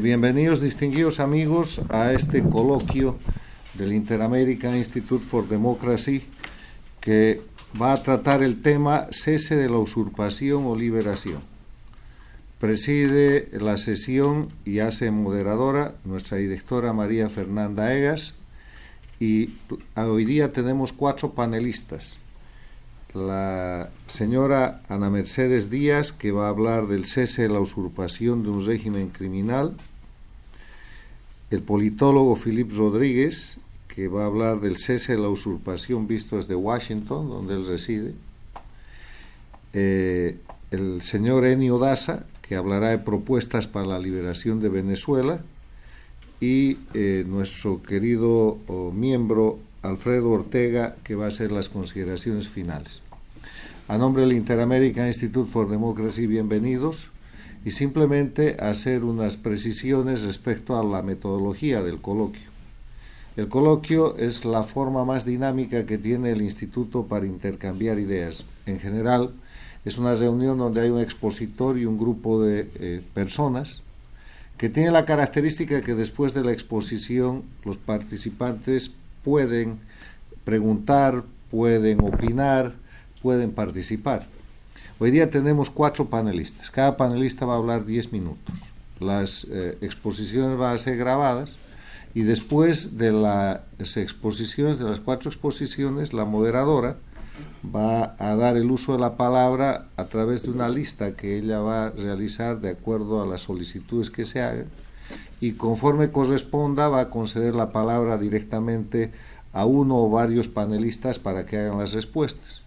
Bienvenidos, distinguidos amigos, a este coloquio del Inter-American Institute for Democracy, que va a tratar el tema cese de la usurpación o liberación. Preside la sesión y hace moderadora nuestra directora María Fernanda Egas, y hoy día tenemos 4 panelistas. La señora Ana Mercedes Díaz, que va a hablar del cese de la usurpación de un régimen criminal; el politólogo Philip Rodríguez, que va a hablar del cese de la usurpación visto desde Washington, donde él reside; el señor Enio Daza, que hablará de propuestas para la liberación de Venezuela; y nuestro querido miembro Alfredo Ortega, que va a hacer las consideraciones finales. A nombre del Inter-American Institute for Democracy, bienvenidos, y simplemente hacer unas precisiones respecto a la metodología del coloquio. El coloquio es la forma más dinámica que tiene el Instituto para intercambiar ideas. En general, es una reunión donde hay un expositor y un grupo de personas que tiene la característica que después de la exposición los participantes pueden preguntar, pueden opinar, pueden participar. Hoy día tenemos 4 panelistas. Cada panelista va a hablar 10 minutos. Las exposiciones van a ser grabadas y después de las exposiciones, de las 4 exposiciones, la moderadora va a dar el uso de la palabra a través de una lista que ella va a realizar de acuerdo a las solicitudes que se hagan, y conforme corresponda va a conceder la palabra directamente a uno o varios panelistas para que hagan las respuestas.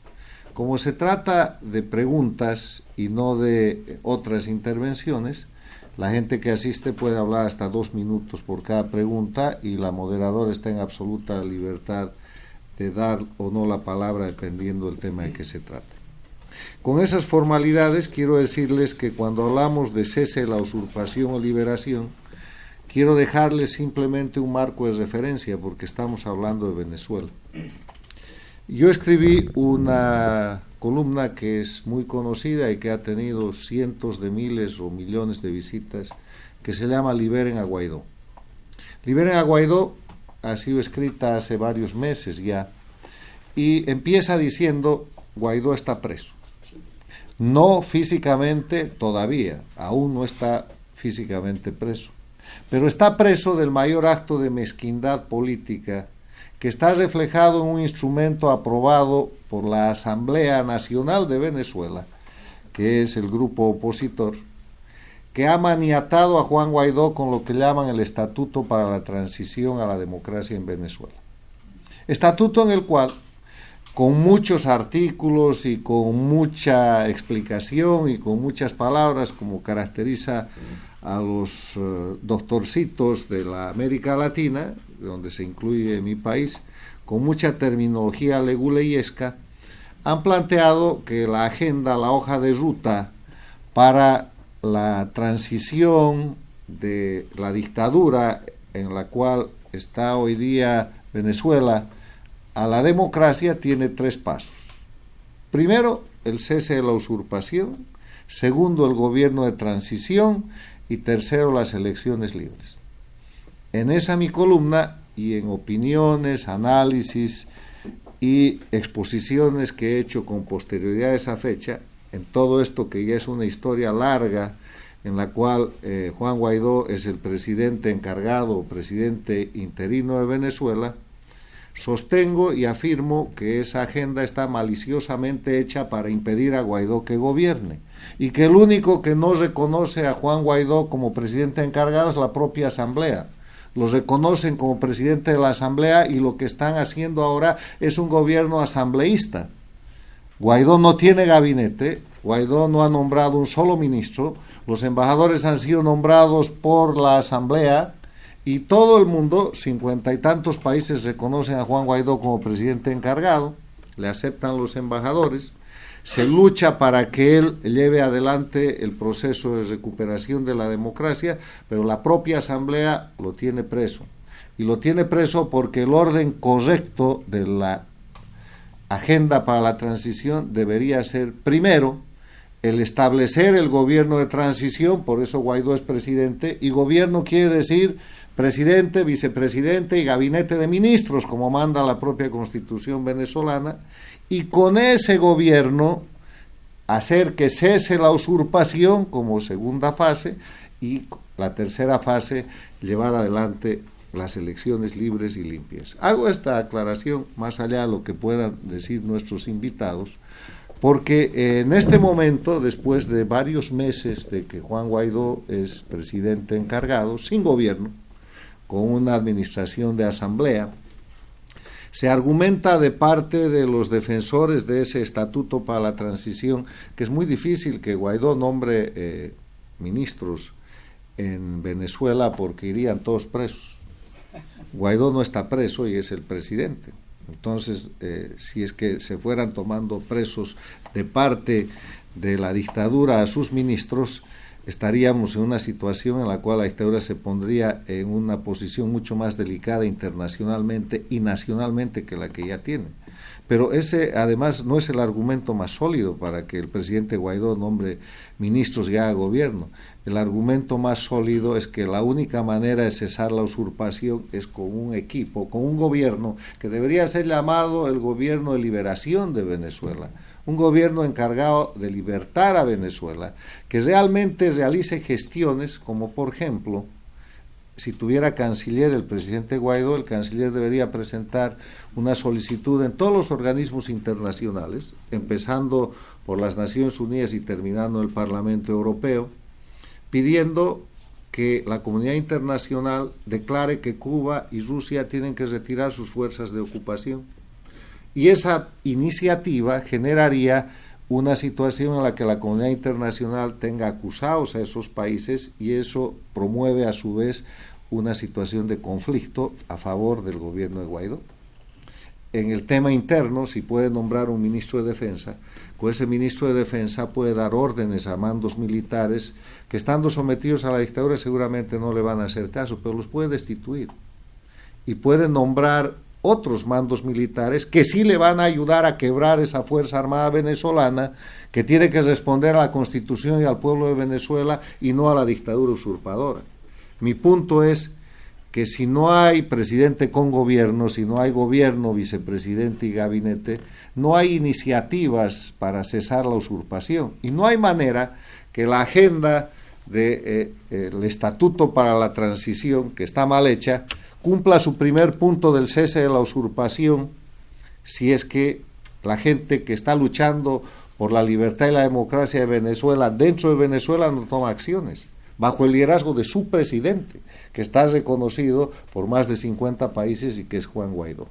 Como se trata de preguntas y no de otras intervenciones, la gente que asiste puede hablar hasta 2 minutos por cada pregunta y la moderadora está en absoluta libertad de dar o no la palabra dependiendo del tema de que se trate. Con esas formalidades quiero decirles que cuando hablamos de cese de la usurpación o liberación, quiero dejarles simplemente un marco de referencia porque estamos hablando de Venezuela. Yo escribí una columna que es muy conocida y que ha tenido cientos de miles o millones de visitas, que se llama Liberen a Guaidó. Liberen a Guaidó ha sido escrita hace varios meses ya y empieza diciendo: Guaidó está preso. No físicamente todavía, aún no está físicamente preso, pero está preso del mayor acto de mezquindad política que está reflejado en un instrumento aprobado por la Asamblea Nacional de Venezuela, que es el grupo opositor, que ha maniatado a Juan Guaidó con lo que llaman el Estatuto para la Transición a la Democracia en Venezuela. Estatuto en el cual, con muchos artículos y con mucha explicación y con muchas palabras, como caracteriza a los doctorcitos de la América Latina, donde se incluye mi país, con mucha terminología leguleyesca, han planteado que la agenda, la hoja de ruta para la transición de la dictadura en la cual está hoy día Venezuela a la democracia tiene 3 pasos. Primero, el cese de la usurpación; segundo, el gobierno de transición; y tercero, las elecciones libres. En esa mi columna, y en opiniones, análisis y exposiciones que he hecho con posterioridad a esa fecha, en todo esto que ya es una historia larga, en la cual Juan Guaidó es el presidente encargado o presidente interino de Venezuela, sostengo y afirmo que esa agenda está maliciosamente hecha para impedir a Guaidó que gobierne, y que el único que no reconoce a Juan Guaidó como presidente encargado es la propia Asamblea. Lo reconocen como presidente de la Asamblea y lo que están haciendo ahora es un gobierno asambleísta. Guaidó no tiene gabinete, Guaidó no ha nombrado un solo ministro, los embajadores han sido nombrados por la Asamblea y todo el mundo, 50 y tantos países, reconocen a Juan Guaidó como presidente encargado, le aceptan los embajadores, se lucha para que él lleve adelante el proceso de recuperación de la democracia, pero la propia Asamblea lo tiene preso. Y lo tiene preso porque el orden correcto de la agenda para la transición debería ser, primero, el establecer el gobierno de transición, por eso Guaidó es presidente, y gobierno quiere decir presidente, vicepresidente y gabinete de ministros, como manda la propia Constitución venezolana, y con ese gobierno hacer que cese la usurpación como segunda fase, y la tercera fase, llevar adelante las elecciones libres y limpias. Hago esta aclaración más allá de lo que puedan decir nuestros invitados, porque en este momento, después de varios meses de que Juan Guaidó es presidente encargado, sin gobierno, con una administración de asamblea, se argumenta de parte de los defensores de ese estatuto para la transición que es muy difícil que Guaidó nombre ministros en Venezuela porque irían todos presos. Guaidó no está preso y es el presidente. Entonces, si es que se fueran tomando presos de parte de la dictadura a sus ministros, estaríamos en una situación en la cual la dictadura se pondría en una posición mucho más delicada internacionalmente y nacionalmente que la que ya tiene. Pero ese, además, no es el argumento más sólido para que el presidente Guaidó nombre ministros y haga gobierno. El argumento más sólido es que la única manera de cesar la usurpación es con un equipo, con un gobierno que debería ser llamado el gobierno de liberación de Venezuela, un gobierno encargado de libertar a Venezuela, que realmente realice gestiones como, por ejemplo, si tuviera canciller el presidente Guaidó, el canciller debería presentar una solicitud en todos los organismos internacionales, empezando por las Naciones Unidas y terminando en el Parlamento Europeo, pidiendo que la comunidad internacional declare que Cuba y Rusia tienen que retirar sus fuerzas de ocupación. Y esa iniciativa generaría una situación en la que la comunidad internacional tenga acusados a esos países y eso promueve a su vez una situación de conflicto a favor del gobierno de Guaidó. En el tema interno, si puede nombrar un ministro de Defensa, con ese ministro de Defensa puede dar órdenes a mandos militares que estando sometidos a la dictadura seguramente no le van a hacer caso, pero los puede destituir. Y puede nombrar otros mandos militares que sí le van a ayudar a quebrar esa Fuerza Armada venezolana que tiene que responder a la Constitución y al pueblo de Venezuela y no a la dictadura usurpadora. Mi punto es que si no hay presidente con gobierno, si no hay gobierno, vicepresidente y gabinete, no hay iniciativas para cesar la usurpación y no hay manera que la agenda del Estatuto para la Transición, que está mal hecha, cumpla su primer punto del cese de la usurpación si es que la gente que está luchando por la libertad y la democracia de Venezuela, dentro de Venezuela, no toma acciones, bajo el liderazgo de su presidente, que está reconocido por más de 50 países y que es Juan Guaidó.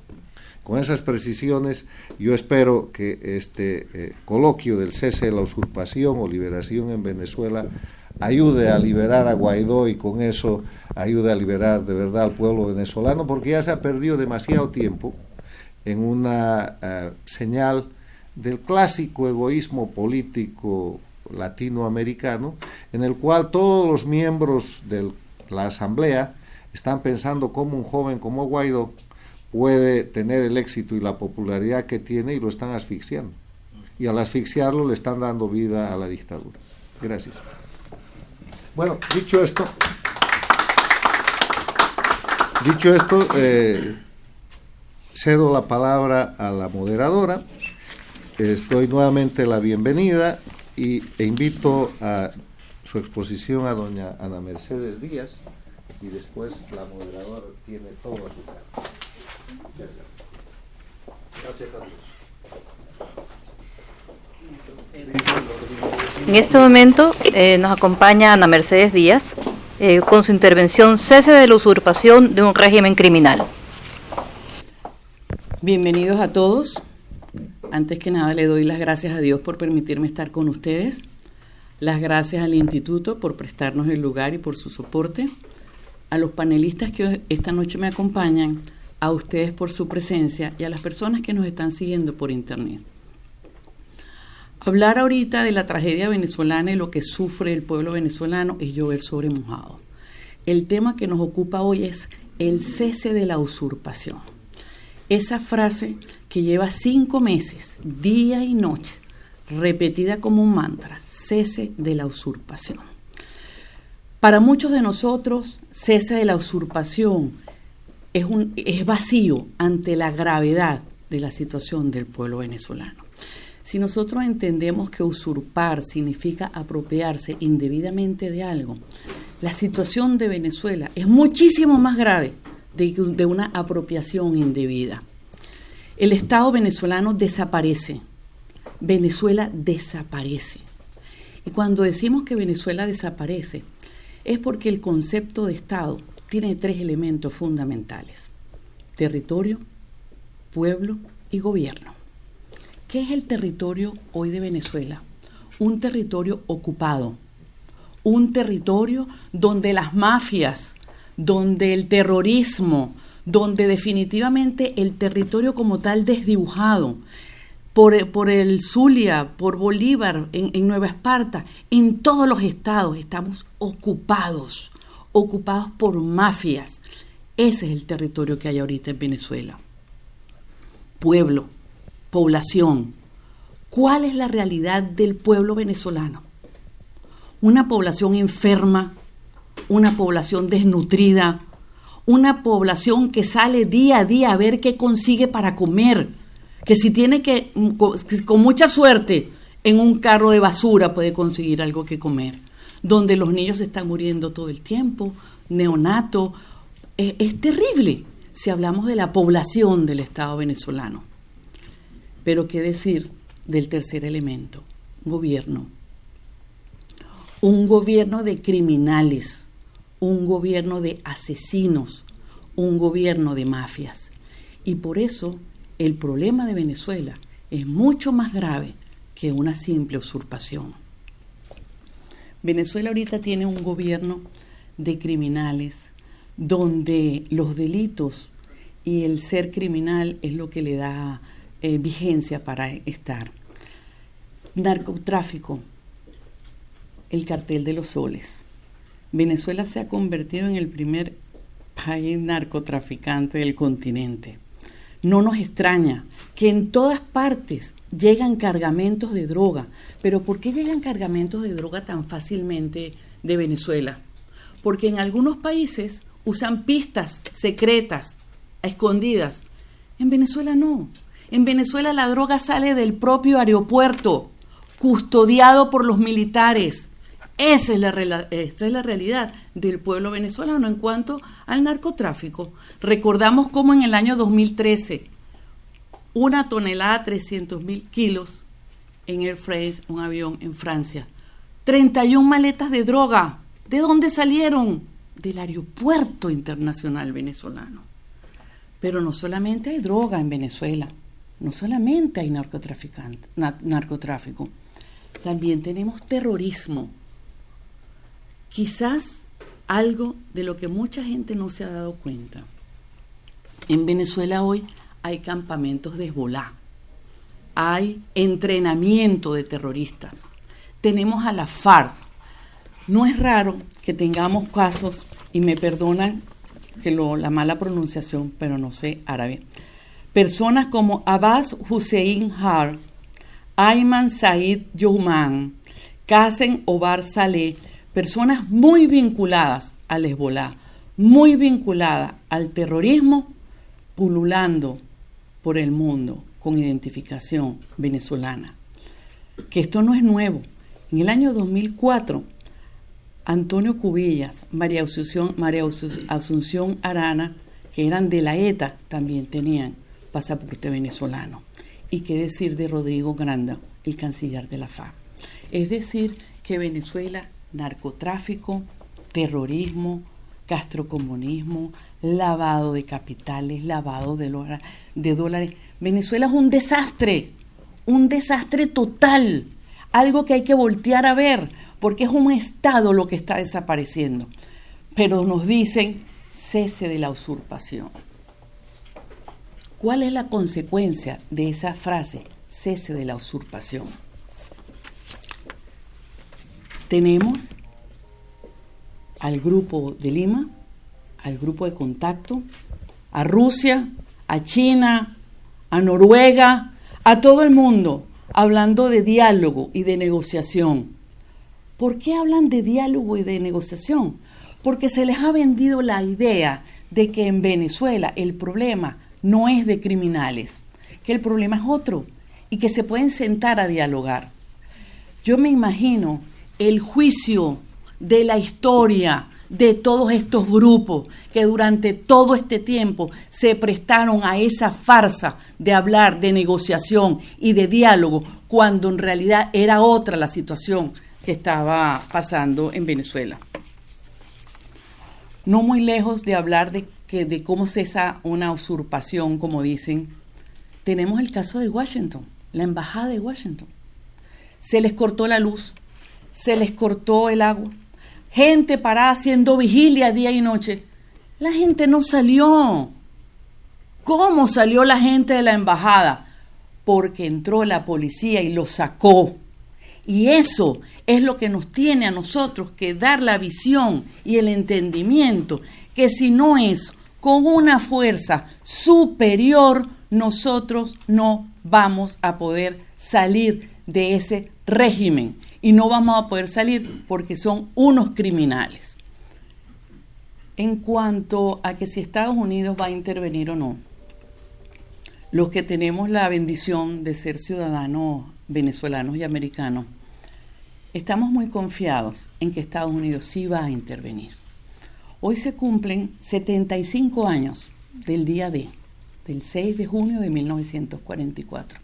Con esas precisiones, yo espero que este coloquio del cese de la usurpación o liberación en Venezuela ayude a liberar a Guaidó y con eso ayude a liberar de verdad al pueblo venezolano, porque ya se ha perdido demasiado tiempo en una señal del clásico egoísmo político latinoamericano, en el cual todos los miembros de la Asamblea están pensando cómo un joven como Guaidó puede tener el éxito y la popularidad que tiene y lo están asfixiando. Y al asfixiarlo le están dando vida a la dictadura. Gracias. Bueno, dicho esto, cedo la palabra a la moderadora. Doy nuevamente la bienvenida e invito a su exposición a doña Ana Mercedes Díaz y después la moderadora tiene todo a su cargo. Gracias a Dios. En este momento nos acompaña Ana Mercedes Díaz con su intervención Cese de la usurpación de un régimen criminal. Bienvenidos a todos. Antes que nada le doy las gracias a Dios por permitirme estar con ustedes. Las gracias al Instituto por prestarnos el lugar y por su soporte. A los panelistas que esta noche me acompañan, a ustedes por su presencia y a las personas que nos están siguiendo por internet. Hablar ahorita de la tragedia venezolana y lo que sufre el pueblo venezolano es llover sobre mojado. El tema que nos ocupa hoy es el cese de la usurpación. Esa frase que lleva 5 meses, día y noche, repetida como un mantra: cese de la usurpación. Para muchos de nosotros, cese de la usurpación es vacío ante la gravedad de la situación del pueblo venezolano. Si nosotros entendemos que usurpar significa apropiarse indebidamente de algo, la situación de Venezuela es muchísimo más grave de una apropiación indebida. El Estado venezolano desaparece. Venezuela desaparece. Y cuando decimos que Venezuela desaparece, es porque el concepto de Estado tiene 3 elementos fundamentales: territorio, pueblo y gobierno. ¿Qué es el territorio hoy de Venezuela? Un territorio ocupado, un territorio donde las mafias, donde el terrorismo, donde definitivamente el territorio como tal desdibujado, por el Zulia, por Bolívar, en Nueva Esparta, en todos los estados estamos ocupados por mafias. Ese es el territorio que hay ahorita en Venezuela. Pueblo, población. ¿Cuál es la realidad del pueblo venezolano? Una población enferma, una población desnutrida, una población que sale día a día a ver qué consigue para comer, que si tiene que, con mucha suerte, en un carro de basura puede conseguir algo que comer, donde los niños se están muriendo todo el tiempo, neonato. Es terrible si hablamos de la población del Estado venezolano. Pero qué decir del tercer elemento: gobierno. Un gobierno de criminales, un gobierno de asesinos, un gobierno de mafias. Y por eso el problema de Venezuela es mucho más grave que una simple usurpación. Venezuela ahorita tiene un gobierno de criminales donde los delitos y el ser criminal es lo que le da vigencia para estar. Narcotráfico, el cartel de los soles. Venezuela se ha convertido en el primer país narcotraficante del continente. No nos extraña que en todas partes llegan cargamentos de droga. Pero ¿por qué llegan cargamentos de droga tan fácilmente de Venezuela? Porque en algunos países usan pistas secretas, escondidas. En Venezuela no. En Venezuela la droga sale del propio aeropuerto, custodiado por los militares. Esa es la realidad del pueblo venezolano en cuanto al narcotráfico. Recordamos cómo en el año 2013, 1 tonelada, 300.000 kilos en Air France, un avión en Francia. 31 maletas de droga. ¿De dónde salieron? Del aeropuerto internacional venezolano. Pero no solamente hay droga en Venezuela, no solamente hay narcotráfico, también tenemos terrorismo. Quizás algo de lo que mucha gente no se ha dado cuenta. En Venezuela hoy hay campamentos de Hezbolá, hay entrenamiento de terroristas, tenemos a la FARC. No es raro que tengamos casos, y me perdonan que la mala pronunciación, pero no sé árabe. Personas como Abbas Hussein Har, Ayman Said Youman, Qasem Obar Saleh, personas muy vinculadas al Hezbolá, muy vinculadas al terrorismo, pululando por el mundo con identificación venezolana. Que esto no es nuevo. En el año 2004, Antonio Cubillas, María Asunción Arana, que eran de la ETA, también tenían pasaporte venezolano. Y qué decir de Rodrigo Granda, el canciller de la FARC. Es decir, que Venezuela, narcotráfico, terrorismo, castrocomunismo, lavado de capitales, lavado de dólares. Venezuela es un desastre total, algo que hay que voltear a ver, porque es un Estado lo que está desapareciendo. Pero nos dicen, cese de la usurpación. ¿Cuál es la consecuencia de esa frase, cese de la usurpación? Tenemos al grupo de Lima, al grupo de contacto, a Rusia, a China, a Noruega, a todo el mundo, hablando de diálogo y de negociación. ¿Por qué hablan de diálogo y de negociación? Porque se les ha vendido la idea de que en Venezuela el problema no es de criminales, que el problema es otro y que se pueden sentar a dialogar. Yo me imagino el juicio de la historia de todos estos grupos que durante todo este tiempo se prestaron a esa farsa de hablar de negociación y de diálogo, cuando en realidad era otra la situación que estaba pasando en Venezuela. No muy lejos de hablar de cómo cesa una usurpación, como dicen, tenemos el caso de Washington, la embajada de Washington. Se les cortó la luz, se les cortó el agua, gente parada haciendo vigilia día y noche. La gente no salió. ¿Cómo salió la gente de la embajada? Porque entró la policía y lo sacó. Y eso es lo que nos tiene a nosotros que dar la visión y el entendimiento, que si no es con una fuerza superior, nosotros no vamos a poder salir de ese régimen. Y no vamos a poder salir porque son unos criminales. En cuanto a que si Estados Unidos va a intervenir o no, los que tenemos la bendición de ser ciudadanos venezolanos y americanos, estamos muy confiados en que Estados Unidos sí va a intervenir. Hoy se cumplen 75 años del día D, del 6 de junio de 1944,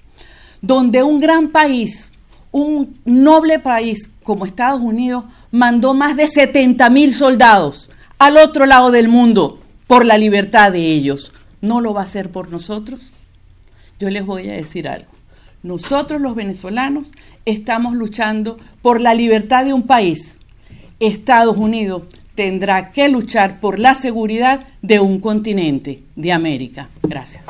donde un gran país, un noble país como Estados Unidos, mandó más de 70,000 soldados al otro lado del mundo por la libertad de ellos. ¿No lo va a hacer por nosotros? Yo les voy a decir algo. Nosotros los venezolanos estamos luchando por la libertad de un país. Estados Unidos tendrá que luchar por la seguridad de un continente, de América. Gracias.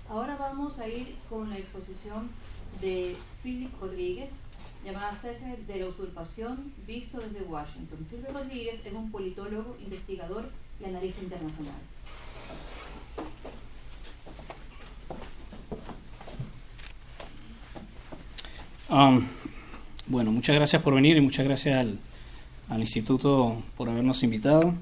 Ahora vamos a ir con la exposición de Philip Rodríguez, llamada Cese de la usurpación, visto desde Washington. Philip Rodríguez es un politólogo, investigador y analista internacional. Bueno, muchas gracias por venir y muchas gracias al Instituto por habernos invitado.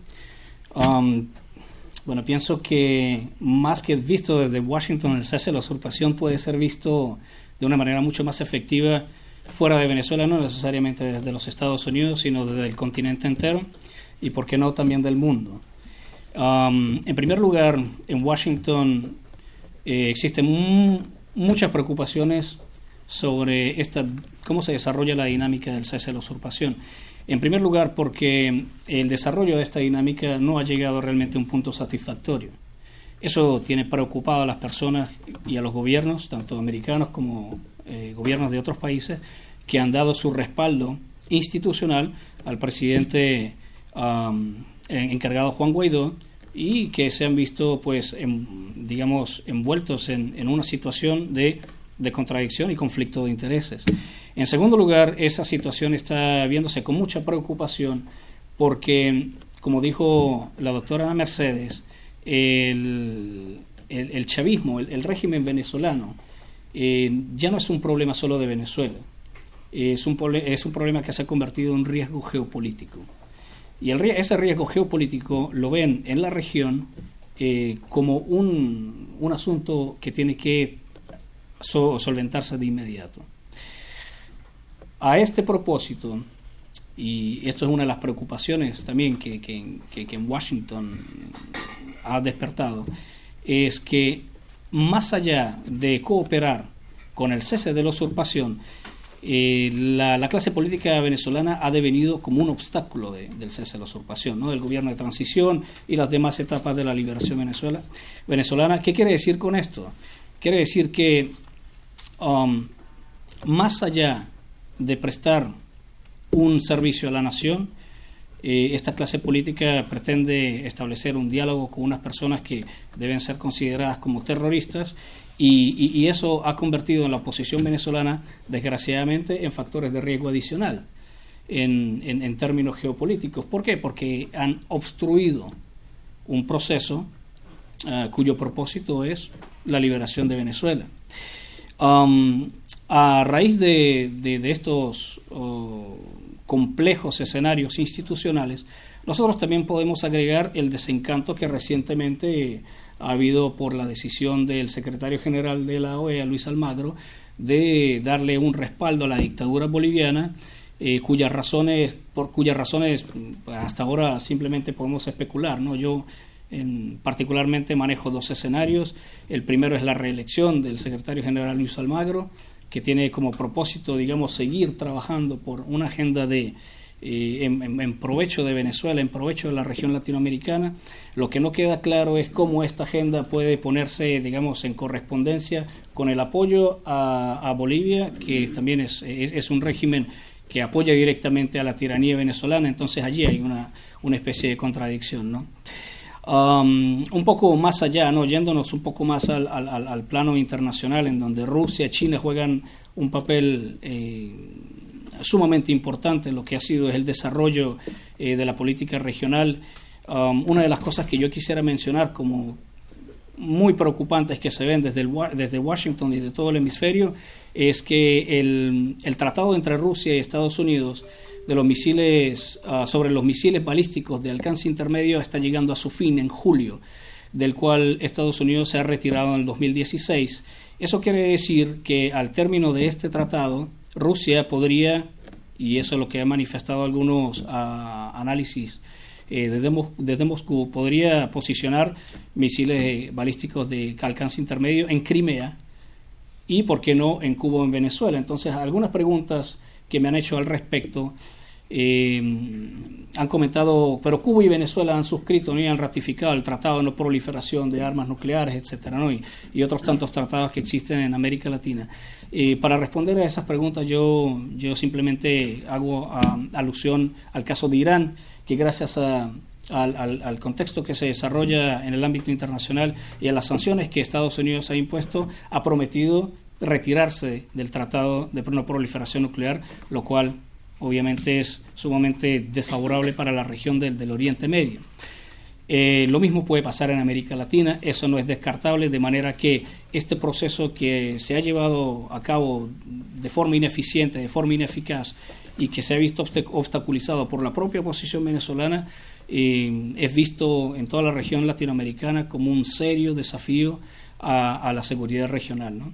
Bueno, pienso que más que visto desde Washington, el cese de la usurpación puede ser visto de una manera mucho más efectiva fuera de Venezuela, no necesariamente desde los Estados Unidos, sino desde el continente entero y, por qué no, también del mundo. En primer lugar, en Washington existen muchas preocupaciones sobre cómo se desarrolla la dinámica del cese de la usurpación. En primer lugar, porque el desarrollo de esta dinámica no ha llegado realmente a un punto satisfactorio. Eso tiene preocupado a las personas y a los gobiernos, tanto americanos como gobiernos de otros países, que han dado su respaldo institucional al presidente encargado Juan Guaidó, y que se han visto, pues, envueltos en una situación de contradicción y conflicto de intereses. En segundo lugar, esa situación está viéndose con mucha preocupación porque, como dijo la doctora Ana Mercedes, el chavismo, el régimen venezolano, ya no es un problema solo de Venezuela, es un problema que se ha convertido en un riesgo geopolítico. Y ese riesgo geopolítico lo ven en la región como un asunto que tiene que solventarse de inmediato. A este propósito, y esto es una de las preocupaciones también que en Washington ha despertado, es que más allá de cooperar con el cese de la usurpación, la clase política venezolana ha devenido como un obstáculo del cese de la usurpación, ¿no? Del gobierno de transición y las demás etapas de la liberación venezolana. ¿Qué quiere decir con esto? Quiere decir que más allá de prestar un servicio a la nación, esta clase política pretende establecer un diálogo con unas personas que deben ser consideradas como terroristas, y eso ha convertido a la oposición venezolana, desgraciadamente, en factores de riesgo adicional. en términos geopolíticos. ¿Por qué? Porque han obstruido un proceso cuyo propósito es la liberación de Venezuela. A raíz de estos complejos escenarios institucionales, nosotros también podemos agregar el desencanto que recientemente ha habido por la decisión del secretario general de la OEA, Luis Almagro, de darle un respaldo a la dictadura boliviana, cuyas razones hasta ahora simplemente podemos especular, ¿no? Yo particularmente manejo dos escenarios. El primero es la reelección del secretario general Luis Almagro, que tiene como propósito, digamos, seguir trabajando por una agenda en provecho de Venezuela, en provecho de la región latinoamericana. Lo que no queda claro es cómo esta agenda puede ponerse, digamos, en correspondencia con el apoyo a Bolivia, que también es un régimen que apoya directamente a la tiranía venezolana. Entonces allí hay una especie de contradicción, ¿no? Un poco más allá, ¿no? Yéndonos un poco más al plano internacional, en donde Rusia y China juegan un papel sumamente importante en lo que ha sido el desarrollo de la política regional. Una de las cosas que yo quisiera mencionar como muy preocupantes que se ven desde Washington y de todo el hemisferio es que el tratado entre Rusia y Estados Unidos de los misiles sobre los misiles balísticos de alcance intermedio está llegando a su fin en julio, del cual Estados Unidos se ha retirado en el 2016. Eso quiere decir que al término de este tratado, Rusia podría, y eso es lo que han manifestado algunos análisis desde Moscú, podría posicionar misiles balísticos de alcance intermedio en Crimea y, ¿por qué no?, en Cuba o en Venezuela. Entonces, algunas preguntas que me han hecho al respecto han comentado, pero Cuba y Venezuela han suscrito, ¿no?, y han ratificado el Tratado de No Proliferación de Armas Nucleares, etcétera, ¿no?, y otros tantos tratados que existen en América Latina. Para responder a esas preguntas yo simplemente hago alusión al caso de Irán, que gracias al contexto que se desarrolla en el ámbito internacional y a las sanciones que Estados Unidos ha impuesto, ha prometido retirarse del Tratado de No Proliferación Nuclear, lo cual obviamente es sumamente desfavorable para la región del Oriente Medio. Lo mismo puede pasar en América Latina, eso no es descartable, de manera que este proceso que se ha llevado a cabo de forma ineficiente, de forma ineficaz, y que se ha visto obstaculizado por la propia oposición venezolana, es visto en toda la región latinoamericana como un serio desafío a la seguridad regional, ¿no?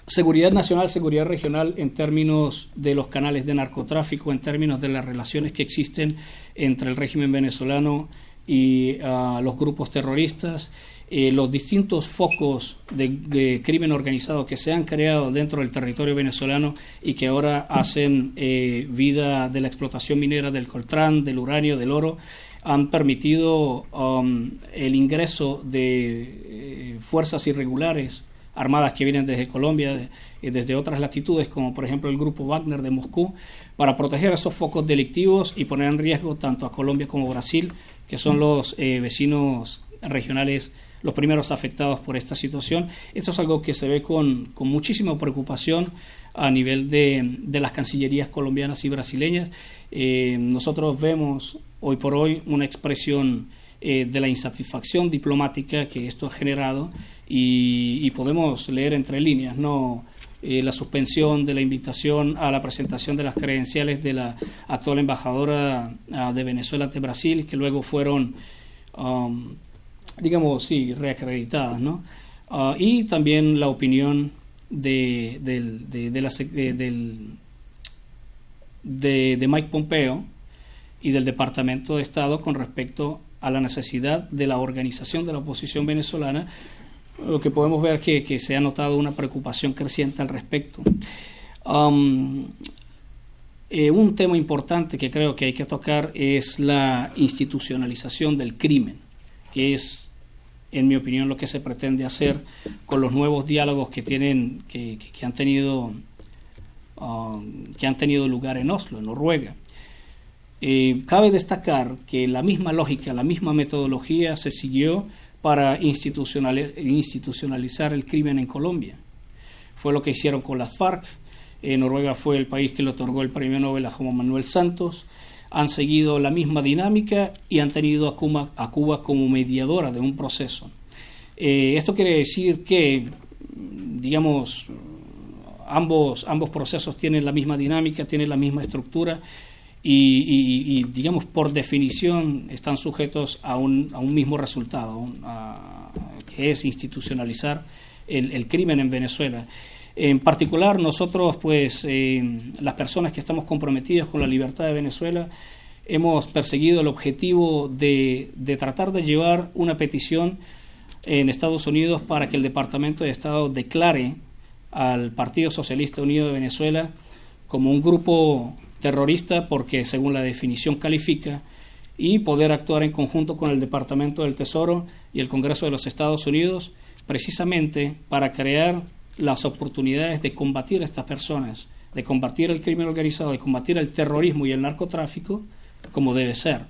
Seguridad nacional, seguridad regional en términos de los canales de narcotráfico, en términos de las relaciones que existen entre el régimen venezolano y los grupos terroristas, los distintos focos de crimen organizado que se han creado dentro del territorio venezolano y que ahora hacen vida de la explotación minera del coltrán, del uranio, del oro, han permitido el ingreso de fuerzas irregulares armadas que vienen desde Colombia, desde otras latitudes, como por ejemplo el grupo Wagner de Moscú, para proteger esos focos delictivos y poner en riesgo tanto a Colombia como a Brasil, que son los vecinos regionales los primeros afectados por esta situación. Esto es algo que se ve con muchísima preocupación a nivel de las cancillerías colombianas y brasileñas. Nosotros vemos hoy por hoy una expresión de la insatisfacción diplomática que esto ha generado y podemos leer entre líneas, ¿no?, la suspensión de la invitación a la presentación de las credenciales de la actual embajadora de Venezuela ante Brasil, que luego fueron digamos, sí, reacreditadas, ¿no? Y también la opinión de Mike Pompeo y del Departamento de Estado con respecto a la necesidad de la organización de la oposición venezolana, lo que podemos ver que se ha notado una preocupación creciente al respecto. Un tema importante que creo que hay que tocar es la institucionalización del crimen, que es, en mi opinión, lo que se pretende hacer con los nuevos diálogos que han tenido lugar en Oslo, en Noruega. Cabe destacar que la misma lógica, la misma metodología se siguió para institucionalizar el crimen en Colombia. Fue lo que hicieron con las FARC, Noruega fue el país que le otorgó el premio Nobel a Juan Manuel Santos. Han seguido la misma dinámica y han tenido a Cuba como mediadora de un proceso. Esto quiere decir que, digamos, ambos procesos tienen la misma dinámica, tienen la misma estructura y digamos, por definición están sujetos a un mismo resultado, que es institucionalizar el crimen en Venezuela. En particular, nosotros, pues, las personas que estamos comprometidas con la libertad de Venezuela, hemos perseguido el objetivo de tratar de llevar una petición en Estados Unidos para que el Departamento de Estado declare al Partido Socialista Unido de Venezuela como un grupo terrorista, porque según la definición califica, y poder actuar en conjunto con el Departamento del Tesoro y el Congreso de los Estados Unidos, precisamente para crear las oportunidades de combatir a estas personas, de combatir el crimen organizado, de combatir el terrorismo y el narcotráfico como debe ser.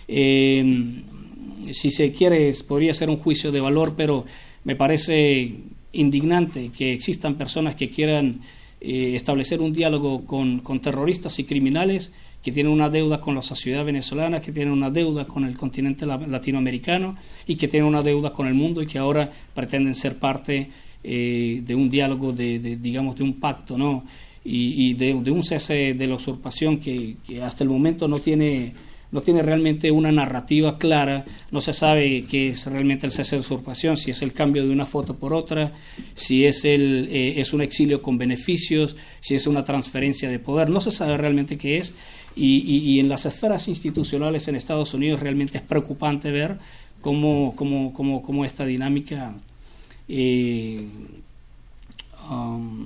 Si se quiere, podría ser un juicio de valor, pero me parece indignante que existan personas que quieran establecer un diálogo con terroristas y criminales que tienen una deuda con la sociedad venezolana, que tienen una deuda con el continente latinoamericano y que tienen una deuda con el mundo y que ahora pretenden ser parte de un diálogo, digamos, de un pacto, ¿no? Y de un cese de la usurpación que hasta el momento no tiene realmente una narrativa clara. No se sabe qué es realmente el cese de usurpación, si es el cambio de una foto por otra, si es un exilio con beneficios, si es una transferencia de poder. No se sabe realmente qué es, y en las esferas institucionales en Estados Unidos realmente es preocupante ver cómo esta dinámica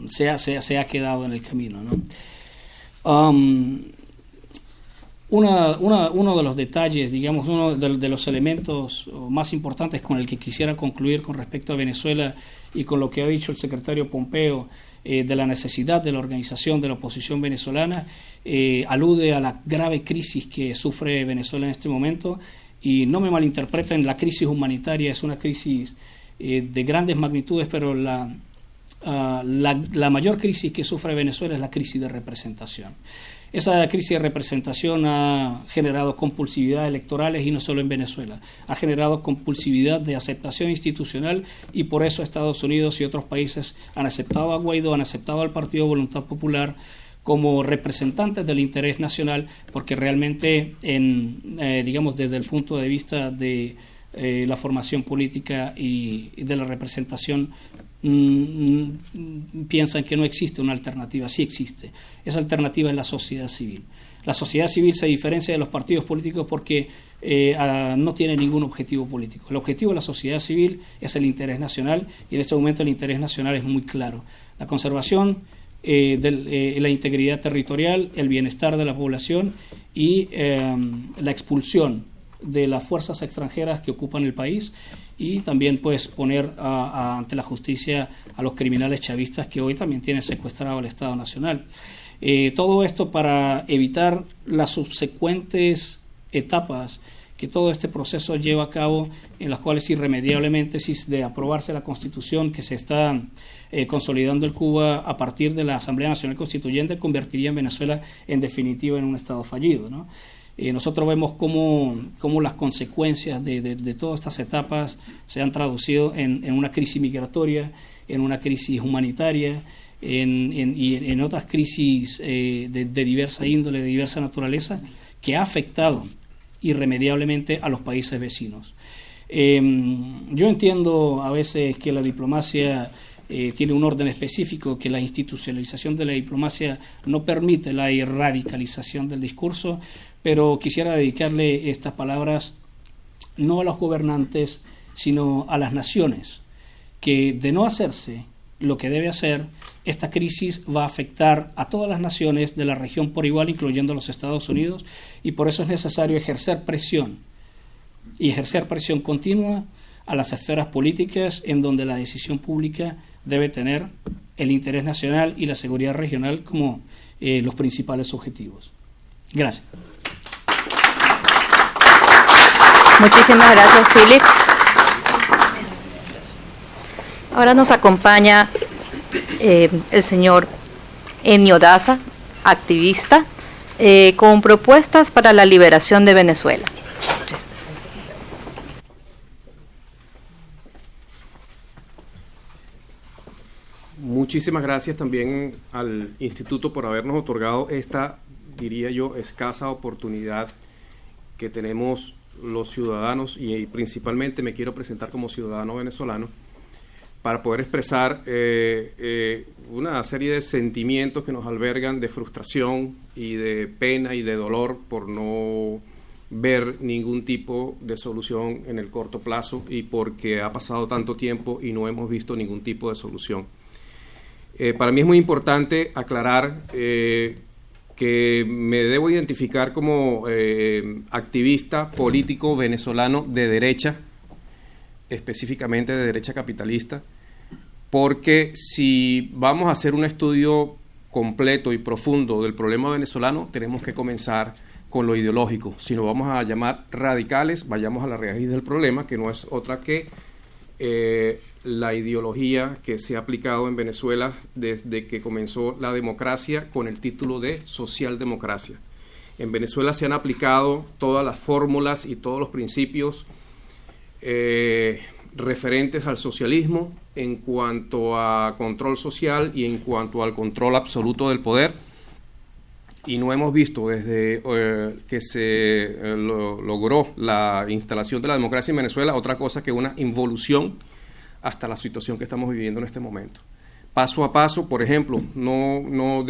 se ha quedado en el camino, ¿no? Uno de los detalles, digamos, uno de los elementos más importantes con el que quisiera concluir con respecto a Venezuela y con lo que ha dicho el secretario Pompeo de la necesidad de la organización de la oposición venezolana, alude a la grave crisis que sufre Venezuela en este momento, y no me malinterpreten, la crisis humanitaria es una crisis de grandes magnitudes, pero la mayor crisis que sufre Venezuela es la crisis de representación. Esa crisis de representación ha generado compulsividad electorales, y no solo en Venezuela, ha generado compulsividad de aceptación institucional, y por eso Estados Unidos y otros países han aceptado a Guaidó, han aceptado al Partido Voluntad Popular como representantes del interés nacional, porque realmente, digamos, desde el punto de vista de la formación política y de la representación, piensan que no existe una alternativa. Sí existe. Esa alternativa es la sociedad civil. La sociedad civil se diferencia de los partidos políticos porque no tiene ningún objetivo político. El objetivo de la sociedad civil es el interés nacional, y en este momento el interés nacional es muy claro: la conservación de la integridad territorial, el bienestar de la población y la expulsión de las fuerzas extranjeras que ocupan el país, y también, pues, poner ante la justicia a los criminales chavistas que hoy también tienen secuestrado el Estado Nacional. Todo esto para evitar las subsecuentes etapas que todo este proceso lleva a cabo, en las cuales irremediablemente, si de aprobarse la Constitución que se está consolidando en Cuba a partir de la Asamblea Nacional Constituyente, convertiría en Venezuela en definitiva en un Estado fallido, ¿no? Nosotros vemos cómo las consecuencias de todas estas etapas se han traducido en una crisis migratoria, en una crisis humanitaria, y en otras crisis de diversa índole, de diversa naturaleza, que ha afectado irremediablemente a los países vecinos. Yo entiendo a veces que la diplomacia tiene un orden específico, que la institucionalización de la diplomacia no permite la radicalización del discurso, pero quisiera dedicarle estas palabras no a los gobernantes, sino a las naciones, que de no hacerse lo que debe hacer, esta crisis va a afectar a todas las naciones de la región por igual, incluyendo a los Estados Unidos, y por eso es necesario ejercer presión, y ejercer presión continua a las esferas políticas, en donde la decisión pública debe tener el interés nacional y la seguridad regional como los principales objetivos. Gracias. Muchísimas gracias, Philip. Ahora nos acompaña el señor Enio Daza, activista, con propuestas para la liberación de Venezuela. Muchísimas gracias también al Instituto por habernos otorgado esta, diría yo, escasa oportunidad que tenemos los ciudadanos, y principalmente me quiero presentar como ciudadano venezolano, para poder expresar una serie de sentimientos que nos albergan de frustración y de pena y de dolor por no ver ningún tipo de solución en el corto plazo, y porque ha pasado tanto tiempo y no hemos visto ningún tipo de solución. Para mí es muy importante aclarar que me debo identificar como activista político venezolano de derecha, específicamente de derecha capitalista, porque si vamos a hacer un estudio completo y profundo del problema venezolano, tenemos que comenzar con lo ideológico. Si nos vamos a llamar radicales, vayamos a la raíz del problema, que no es otra que la ideología que se ha aplicado en Venezuela desde que comenzó la democracia con el título de socialdemocracia. En Venezuela se han aplicado todas las fórmulas y todos los principios referentes al socialismo en cuanto a control social y en cuanto al control absoluto del poder, y no hemos visto desde que se logró la instalación de la democracia en Venezuela otra cosa que una involución hasta la situación que estamos viviendo en este momento. Paso a paso, por ejemplo, no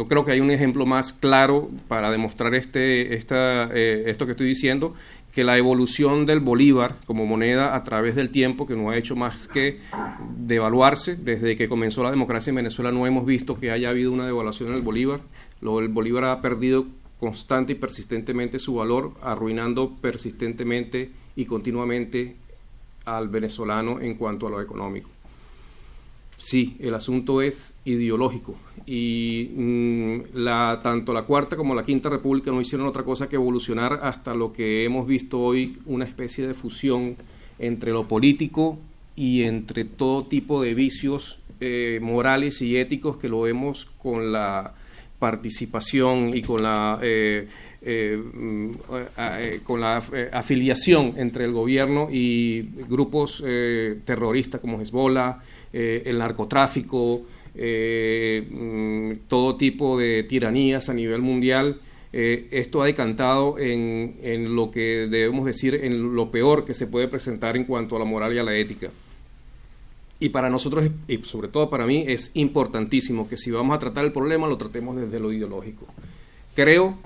creo que hay un ejemplo más claro para demostrar esto que estoy diciendo, que la evolución del bolívar como moneda a través del tiempo, que no ha hecho más que devaluarse. Desde que comenzó la democracia en Venezuela no hemos visto que haya habido una devaluación en el bolívar. El bolívar ha perdido constante y persistentemente su valor, arruinando persistentemente y continuamente al venezolano en cuanto a lo económico. Sí, el asunto es ideológico, y tanto la Cuarta como la Quinta República no hicieron otra cosa que evolucionar hasta lo que hemos visto hoy, una especie de fusión entre lo político y entre todo tipo de vicios morales y éticos, que lo vemos con la participación y con la afiliación entre el gobierno y grupos terroristas como Hezbollah, el narcotráfico, todo tipo de tiranías a nivel mundial. Esto ha decantado en lo que debemos decir, en lo peor que se puede presentar en cuanto a la moral y a la ética. Y para nosotros, y sobre todo para mí, es importantísimo que si vamos a tratar el problema, lo tratemos desde lo ideológico. Creo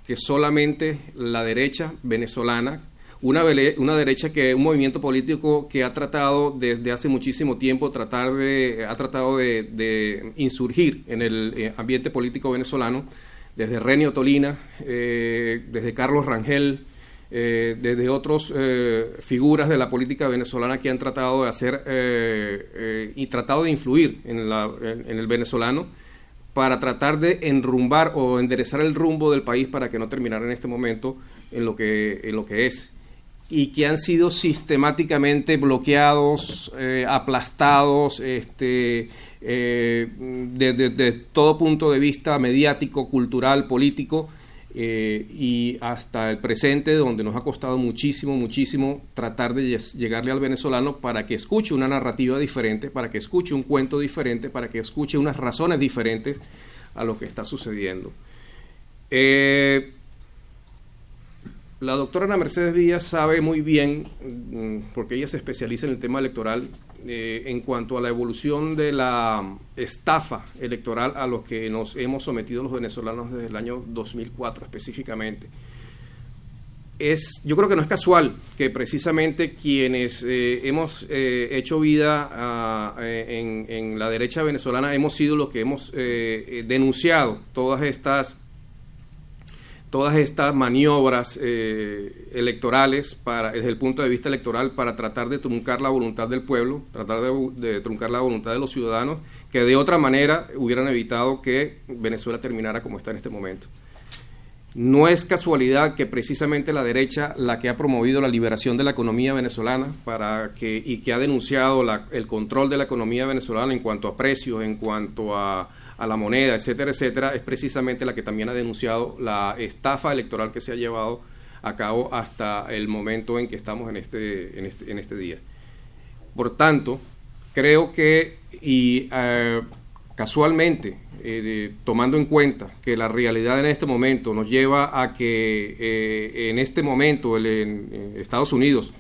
que solamente la derecha venezolana, una derecha que un movimiento político que ha tratado desde hace muchísimo tiempo ha tratado de insurgir en el ambiente político venezolano, desde Renio Tolina, desde Carlos Rangel, desde otras figuras de la política venezolana que han tratado de hacer y tratado de influir en el venezolano para tratar de enrumbar o enderezar el rumbo del país para que no terminara en este momento en lo que es, y que han sido sistemáticamente bloqueados, aplastados desde todo punto de vista mediático, cultural, político, y hasta el presente, donde nos ha costado muchísimo tratar de llegarle al venezolano para que escuche una narrativa diferente, para que escuche un cuento diferente, para que escuche unas razones diferentes a lo que está sucediendo. La doctora Ana Mercedes Díaz sabe muy bien, porque ella se especializa en el tema electoral, en cuanto a la evolución de la estafa electoral a lo que nos hemos sometido los venezolanos desde el año 2004 específicamente. Yo creo que no es casual que precisamente quienes hemos hecho vida en la derecha venezolana hemos sido los que hemos denunciado todas estas maniobras electorales desde el punto de vista electoral, para tratar de truncar la voluntad del pueblo, tratar de truncar la voluntad de los ciudadanos, que de otra manera hubieran evitado que Venezuela terminara como está en este momento. No es casualidad que precisamente la derecha, la que ha promovido la liberación de la economía venezolana y que ha denunciado el control de la economía venezolana en cuanto a precios, en cuanto a la moneda, etcétera, etcétera, es precisamente la que también ha denunciado la estafa electoral que se ha llevado a cabo hasta el momento en que estamos en este día. Por tanto, creo que, casualmente, tomando en cuenta que la realidad en este momento nos lleva a que en este momento en Estados Unidos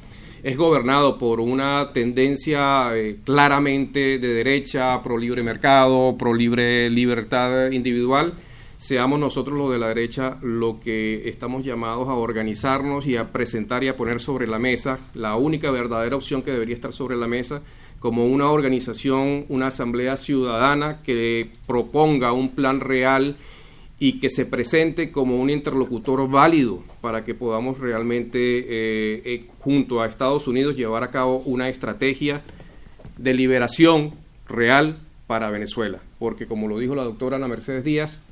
es gobernado por una tendencia claramente de derecha, pro libre mercado, pro libre libertad individual, seamos nosotros los de la derecha lo que estamos llamados a organizarnos y a presentar y a poner sobre la mesa la única verdadera opción que debería estar sobre la mesa, como una organización, una asamblea ciudadana que proponga un plan real y que se presente como un interlocutor válido para que podamos realmente, junto a Estados Unidos, llevar a cabo una estrategia de liberación real para Venezuela. Porque, como lo dijo la doctora Ana Mercedes Díaz,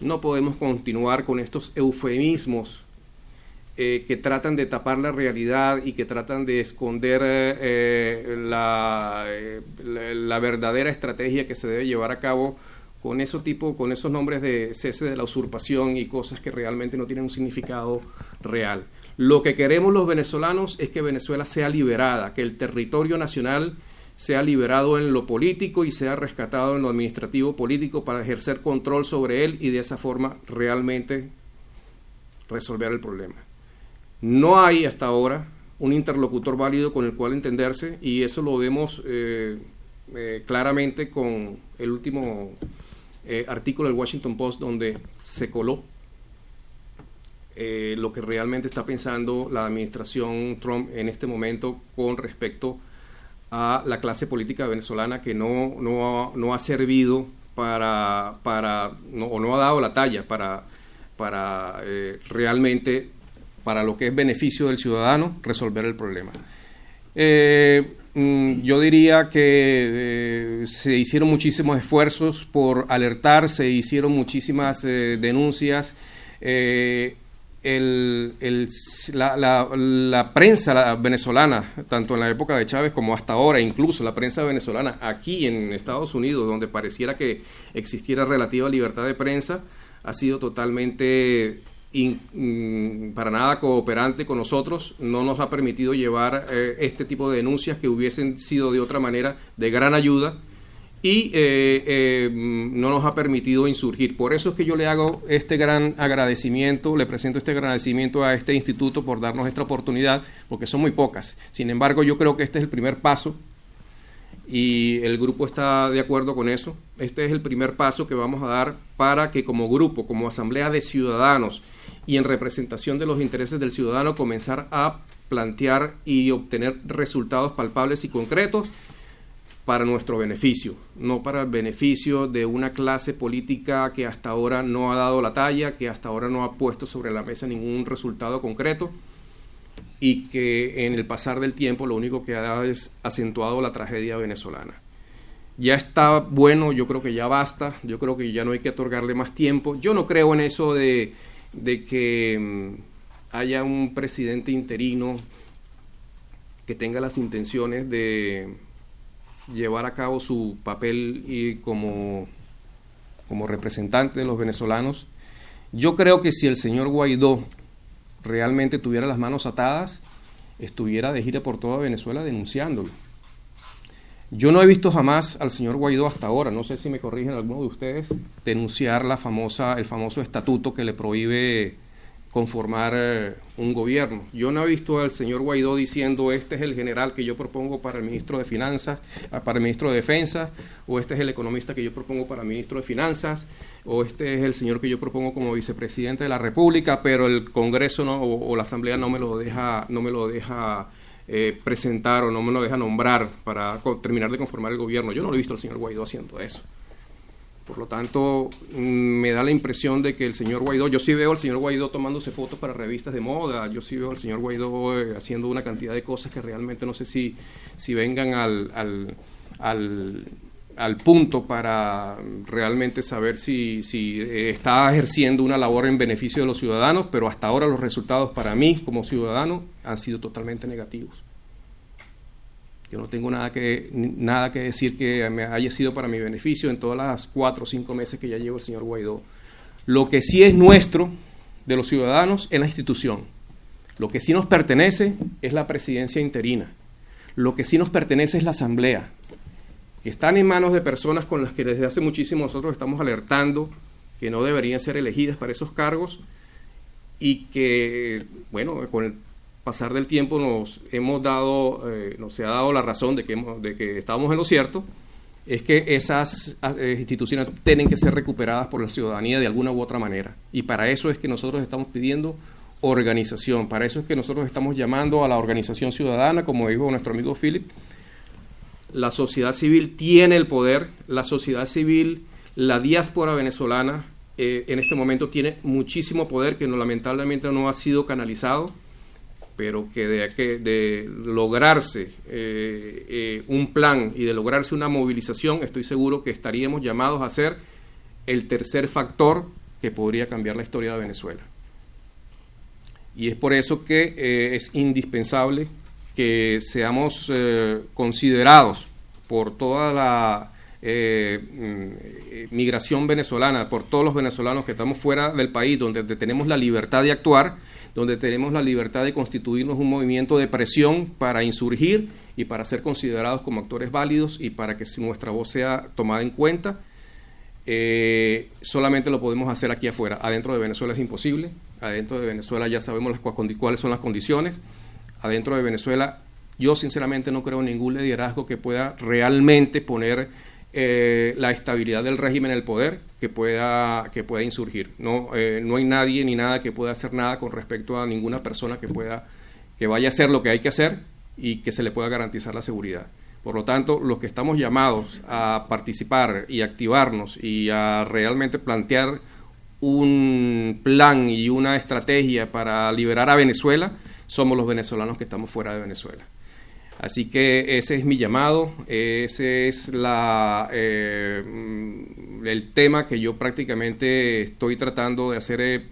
no podemos continuar con estos eufemismos que tratan de tapar la realidad y que tratan de esconder la verdadera estrategia que se debe llevar a cabo con esos nombres de cese de la usurpación y cosas que realmente no tienen un significado real. Lo que queremos los venezolanos es que Venezuela sea liberada, que el territorio nacional sea liberado en lo político y sea rescatado en lo administrativo político para ejercer control sobre él y de esa forma realmente resolver el problema. No hay hasta ahora un interlocutor válido con el cual entenderse, y eso lo vemos claramente con el último artículo del Washington Post, donde se coló lo que realmente está pensando la administración Trump en este momento con respecto a la clase política venezolana, que no ha servido no ha dado la talla para realmente, para lo que es beneficio del ciudadano, resolver el problema. Yo diría que se hicieron muchísimos esfuerzos por alertar, se hicieron muchísimas denuncias. La prensa venezolana, tanto en la época de Chávez como hasta ahora, incluso la prensa venezolana aquí en Estados Unidos, donde pareciera que existiera relativa libertad de prensa, ha sido totalmente para nada cooperante con nosotros, no nos ha permitido llevar este tipo de denuncias que hubiesen sido de otra manera de gran ayuda, y no nos ha permitido insurgir. Por eso es que yo le hago este gran agradecimiento, le presento este agradecimiento a este instituto por darnos esta oportunidad, porque son muy pocas. Sin embargo, yo creo que este es el primer paso, y el grupo está de acuerdo con eso. Este es el primer paso que vamos a dar para que, como grupo, como asamblea de ciudadanos y en representación de los intereses del ciudadano, comenzar a plantear y obtener resultados palpables y concretos para nuestro beneficio, no para el beneficio de una clase política que hasta ahora no ha dado la talla, que hasta ahora no ha puesto sobre la mesa ningún resultado concreto, y que en el pasar del tiempo lo único que ha es acentuado la tragedia venezolana. Ya está bueno, yo creo que ya basta, yo creo que ya no hay que otorgarle más tiempo. Yo no creo en eso de que haya un presidente interino que tenga las intenciones de llevar a cabo su papel y como representante de los venezolanos. Yo creo que si el señor Guaidó realmente tuviera las manos atadas, estuviera de gira por toda Venezuela denunciándolo. Yo no he visto jamás al señor Guaidó hasta ahora, no sé si me corrigen alguno de ustedes, denunciar el famoso estatuto que le prohíbe conformar un gobierno. Yo no he visto al señor Guaidó diciendo: este es el general que yo propongo para el ministro de Finanzas, para el ministro de Defensa, o este es el economista que yo propongo para el ministro de Finanzas, o este es el señor que yo propongo como vicepresidente de la República, pero el Congreso o la Asamblea no me lo deja presentar o no me lo deja nombrar para terminar de conformar el gobierno. Yo no lo he visto al señor Guaidó haciendo eso. Por lo tanto, me da la impresión de que el señor Guaidó, yo sí veo al señor Guaidó tomándose fotos para revistas de moda, yo sí veo al señor Guaidó haciendo una cantidad de cosas que realmente no sé si vengan al punto para realmente saber si está ejerciendo una labor en beneficio de los ciudadanos, pero hasta ahora los resultados para mí como ciudadano han sido totalmente negativos. Yo no tengo nada que decir que me haya sido para mi beneficio en todas las 4 o 5 meses que ya lleva el señor Guaidó. Lo que sí es nuestro, de los ciudadanos, es la institución. Lo que sí nos pertenece es la presidencia interina. Lo que sí nos pertenece es la asamblea, que están en manos de personas con las que desde hace muchísimo nosotros estamos alertando que no deberían ser elegidas para esos cargos y que, bueno, con el pasar del tiempo nos se ha dado la razón de que estábamos en lo cierto, es que esas instituciones tienen que ser recuperadas por la ciudadanía de alguna u otra manera. Y para eso es que nosotros estamos pidiendo organización, para eso es que nosotros estamos llamando a la organización ciudadana, como dijo nuestro amigo Philip. La sociedad civil tiene el poder, la sociedad civil, la diáspora venezolana en este momento tiene muchísimo poder que lamentablemente no ha sido canalizado, pero que de lograrse un plan y de lograrse una movilización, estoy seguro que estaríamos llamados a ser el tercer factor que podría cambiar la historia de Venezuela. Y es por eso que es indispensable que seamos considerados por toda la migración venezolana, por todos los venezolanos que estamos fuera del país, donde tenemos la libertad de actuar, donde tenemos la libertad de constituirnos un movimiento de presión para insurgir y para ser considerados como actores válidos y para que nuestra voz sea tomada en cuenta. Solamente lo podemos hacer aquí afuera. Adentro de Venezuela es imposible. Adentro de Venezuela ya sabemos cuáles son las condiciones. Adentro de Venezuela yo sinceramente no creo en ningún liderazgo que pueda realmente poner la estabilidad del régimen en el poder, que pueda insurgir. No hay nadie ni nada que pueda hacer nada con respecto a ninguna persona que vaya a hacer lo que hay que hacer y que se le pueda garantizar la seguridad. Por lo tanto, los que estamos llamados a participar y activarnos y a realmente plantear un plan y una estrategia para liberar a Venezuela, somos los venezolanos que estamos fuera de Venezuela. Así que ese es mi llamado, ese es el tema que yo prácticamente estoy tratando de hacer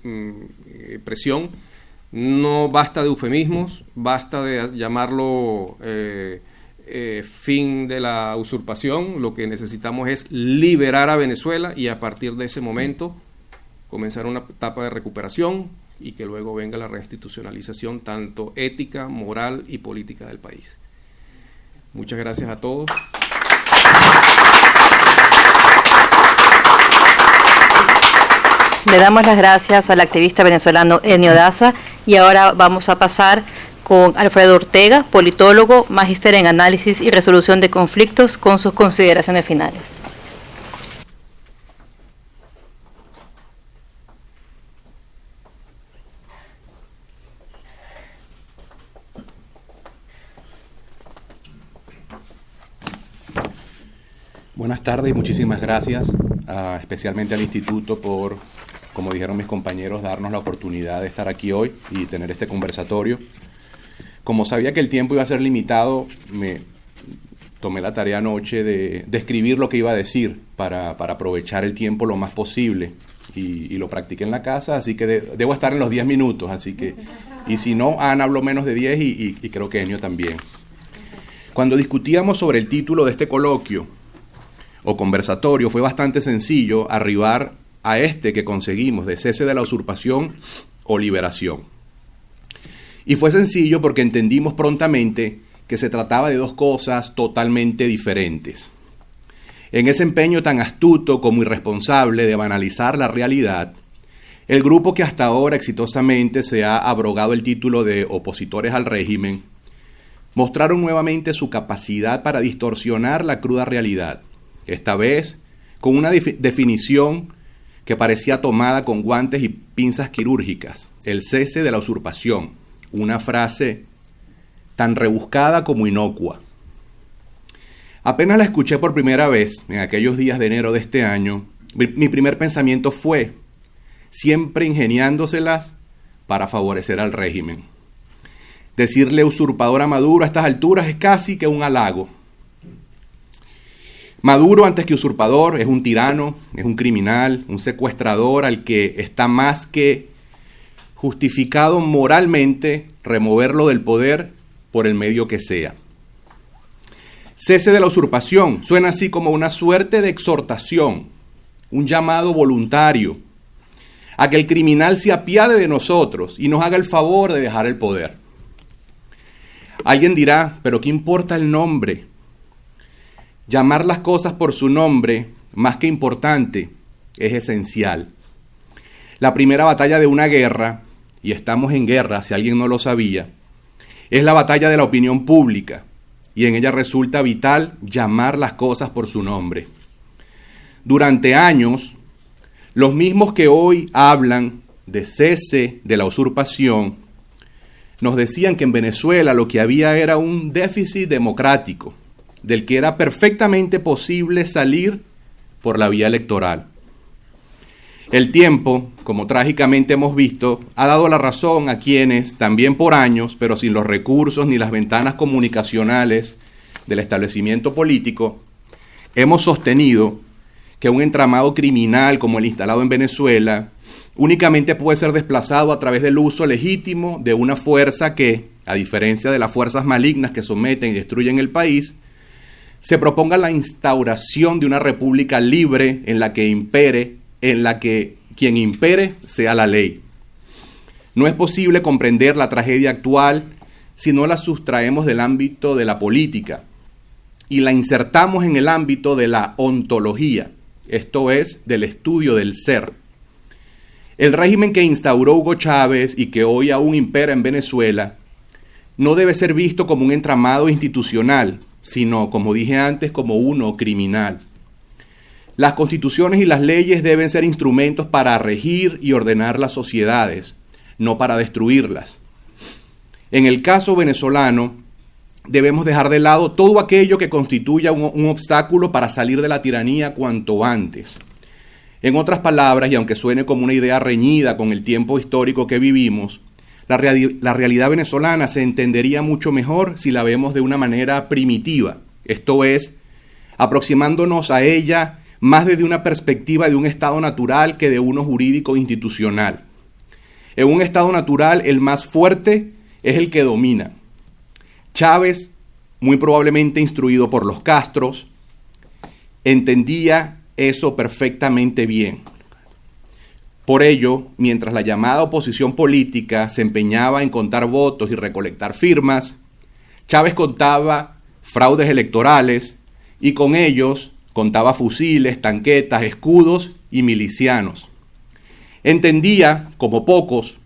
presión. No basta de eufemismos, basta de llamarlo fin de la usurpación. Lo que necesitamos es liberar a Venezuela y a partir de ese momento comenzar una etapa de recuperación y que luego venga la reinstitucionalización tanto ética, moral y política del país. Muchas gracias a todos. Le damos las gracias al activista venezolano Enio Daza y ahora vamos a pasar con Alfredo Ortega, politólogo, magíster en análisis y resolución de conflictos, con sus consideraciones finales. Buenas tardes y muchísimas gracias, especialmente al Instituto por, como dijeron mis compañeros, darnos la oportunidad de estar aquí hoy y tener este conversatorio. Como sabía que el tiempo iba a ser limitado, me tomé la tarea anoche de escribir lo que iba a decir para aprovechar el tiempo lo más posible y lo practiqué en la casa, así que debo estar en los 10 minutos, así que, y si no, Ana habló menos de 10 y creo que Enio también. Cuando discutíamos sobre el título de este coloquio o conversatorio, fue bastante sencillo arribar a este que conseguimos, de cese de la usurpación o liberación. Y fue sencillo porque entendimos prontamente que se trataba de dos cosas totalmente diferentes. En ese empeño tan astuto como irresponsable de banalizar la realidad, el grupo que hasta ahora exitosamente se ha abrogado el título de opositores al régimen, mostraron nuevamente su capacidad para distorsionar la cruda realidad, esta vez con una definición que parecía tomada con guantes y pinzas quirúrgicas: el cese de la usurpación, una frase tan rebuscada como inocua. Apenas la escuché por primera vez, en aquellos días de enero de este año, mi primer pensamiento fue, siempre ingeniándoselas para favorecer al régimen. Decirle usurpador a Maduro a estas alturas es casi que un halago. Maduro, antes que usurpador, es un tirano, es un criminal, un secuestrador al que está más que justificado moralmente removerlo del poder por el medio que sea. Cese de la usurpación suena así como una suerte de exhortación, un llamado voluntario a que el criminal se apiade de nosotros y nos haga el favor de dejar el poder. Alguien dirá, pero ¿qué importa el nombre? Llamar las cosas por su nombre, más que importante, es esencial. La primera batalla de una guerra, y estamos en guerra si alguien no lo sabía, es la batalla de la opinión pública, y en ella resulta vital llamar las cosas por su nombre. Durante años, los mismos que hoy hablan de cese de la usurpación, nos decían que en Venezuela lo que había era un déficit democrático, del que era perfectamente posible salir por la vía electoral. El tiempo, como trágicamente hemos visto, ha dado la razón a quienes, también por años, pero sin los recursos ni las ventanas comunicacionales del establecimiento político, hemos sostenido que un entramado criminal como el instalado en Venezuela únicamente puede ser desplazado a través del uso legítimo de una fuerza que, a diferencia de las fuerzas malignas que someten y destruyen el país, se proponga la instauración de una república libre en la que quien impere sea la ley. No es posible comprender la tragedia actual si no la sustraemos del ámbito de la política y la insertamos en el ámbito de la ontología, esto es, del estudio del ser. El régimen que instauró Hugo Chávez y que hoy aún impera en Venezuela no debe ser visto como un entramado institucional, sino, como dije antes, como uno criminal. Las constituciones y las leyes deben ser instrumentos para regir y ordenar las sociedades, no para destruirlas. En el caso venezolano, debemos dejar de lado todo aquello que constituya un obstáculo para salir de la tiranía cuanto antes. En otras palabras, y aunque suene como una idea reñida con el tiempo histórico que vivimos, la realidad venezolana se entendería mucho mejor si la vemos de una manera primitiva, esto es, aproximándonos a ella más desde una perspectiva de un estado natural que de uno jurídico institucional. En un estado natural, el más fuerte es el que domina. Chávez, muy probablemente instruido por los Castros, entendía eso perfectamente bien. Por ello, mientras la llamada oposición política se empeñaba en contar votos y recolectar firmas, Chávez contaba fraudes electorales y con ellos contaba fusiles, tanquetas, escudos y milicianos. Entendía, como pocos,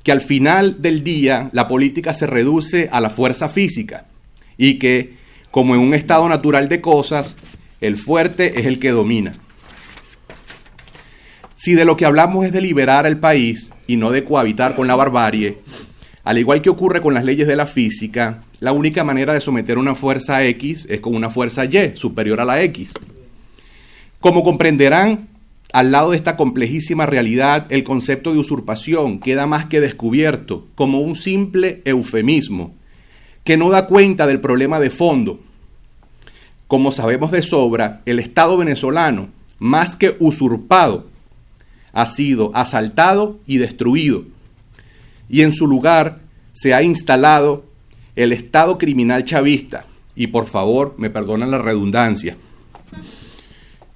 que al final del día la política se reduce a la fuerza física y que, como en un estado natural de cosas, el fuerte es el que domina. Si de lo que hablamos es de liberar al país y no de cohabitar con la barbarie, al igual que ocurre con las leyes de la física, la única manera de someter una fuerza X es con una fuerza Y superior a la X. Como comprenderán, al lado de esta complejísima realidad, el concepto de usurpación queda más que descubierto como un simple eufemismo que no da cuenta del problema de fondo. Como sabemos de sobra, el Estado venezolano, más que usurpado, ha sido asaltado y destruido, y en su lugar se ha instalado el Estado criminal chavista, y por favor, me perdonan la redundancia.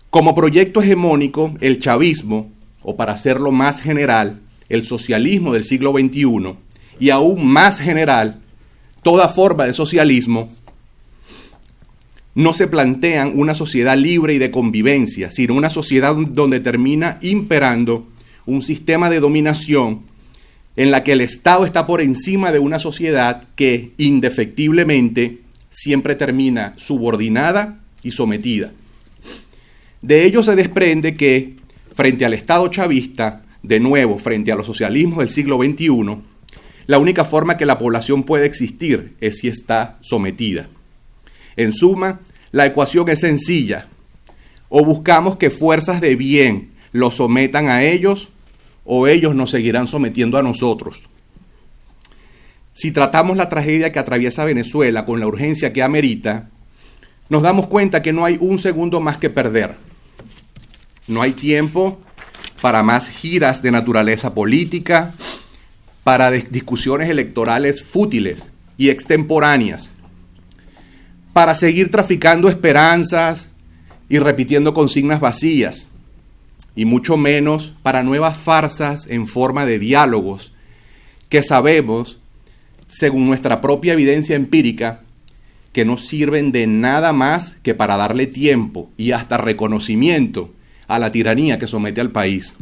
Como proyecto hegemónico, el chavismo, o para hacerlo más general, el socialismo del siglo XXI, y aún más general, toda forma de socialismo, no se plantean una sociedad libre y de convivencia, sino una sociedad donde termina imperando un sistema de dominación en la que el Estado está por encima de una sociedad que, indefectiblemente, siempre termina subordinada y sometida. De ello se desprende que, frente al Estado chavista, de nuevo, frente a los socialismos del siglo XXI, la única forma que la población puede existir es si está sometida. En suma, la ecuación es sencilla. O buscamos que fuerzas de bien los sometan a ellos, o ellos nos seguirán sometiendo a nosotros. Si tratamos la tragedia que atraviesa Venezuela con la urgencia que amerita, nos damos cuenta que no hay un segundo más que perder. No hay tiempo para más giras de naturaleza política, para discusiones electorales fútiles y extemporáneas, para seguir traficando esperanzas y repitiendo consignas vacías, y mucho menos para nuevas farsas en forma de diálogos que sabemos, según nuestra propia evidencia empírica, que no sirven de nada más que para darle tiempo y hasta reconocimiento a la tiranía que somete al país.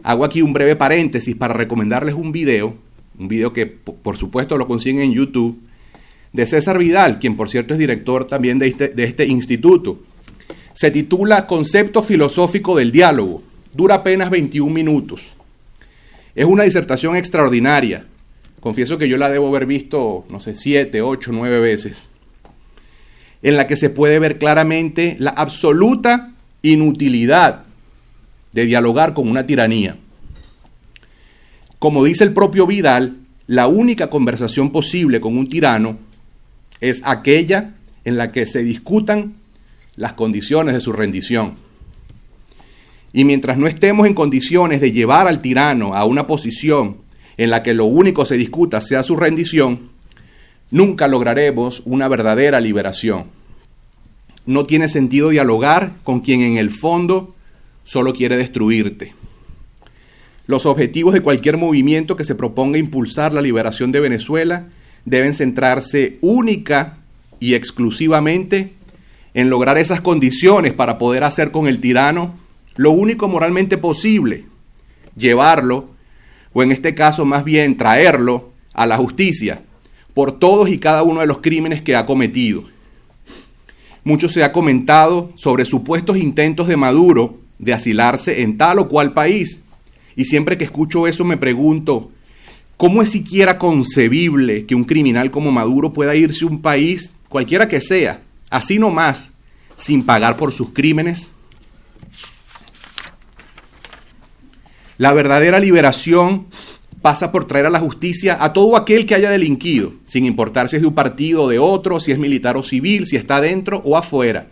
Hago aquí un breve paréntesis para recomendarles un video que por supuesto lo consiguen en YouTube, de César Vidal, quien por cierto es director también de este instituto. Se titula Concepto filosófico del diálogo, dura apenas 21 minutos. Es una disertación extraordinaria. Confieso que yo la debo haber visto, 7, 8, 9 veces, en la que se puede ver claramente la absoluta inutilidad de dialogar con una tiranía. Como dice el propio Vidal, la única conversación posible con un tirano es aquella en la que se discutan las condiciones de su rendición. Y mientras no estemos en condiciones de llevar al tirano a una posición en la que lo único que se discuta sea su rendición, nunca lograremos una verdadera liberación. No tiene sentido dialogar con quien en el fondo solo quiere destruirte. Los objetivos de cualquier movimiento que se proponga impulsar la liberación de Venezuela deben centrarse única y exclusivamente en lograr esas condiciones para poder hacer con el tirano lo único moralmente posible, llevarlo, o en este caso más bien traerlo a la justicia por todos y cada uno de los crímenes que ha cometido. Mucho se ha comentado sobre supuestos intentos de Maduro de asilarse en tal o cual país, y siempre que escucho eso me pregunto, ¿cómo es siquiera concebible que un criminal como Maduro pueda irse a un país, cualquiera que sea, así nomás, sin pagar por sus crímenes? La verdadera liberación pasa por traer a la justicia a todo aquel que haya delinquido, sin importar si es de un partido o de otro, si es militar o civil, si está dentro o afuera.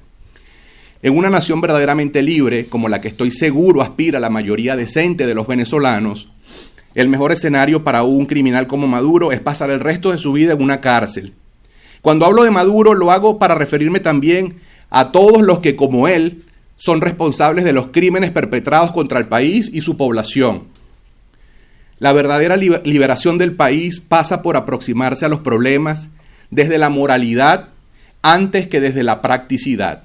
En una nación verdaderamente libre, como la que estoy seguro aspira la mayoría decente de los venezolanos, el mejor escenario para un criminal como Maduro es pasar el resto de su vida en una cárcel. Cuando hablo de Maduro, lo hago para referirme también a todos los que, como él, son responsables de los crímenes perpetrados contra el país y su población. La verdadera liberación del país pasa por aproximarse a los problemas desde la moralidad antes que desde la practicidad.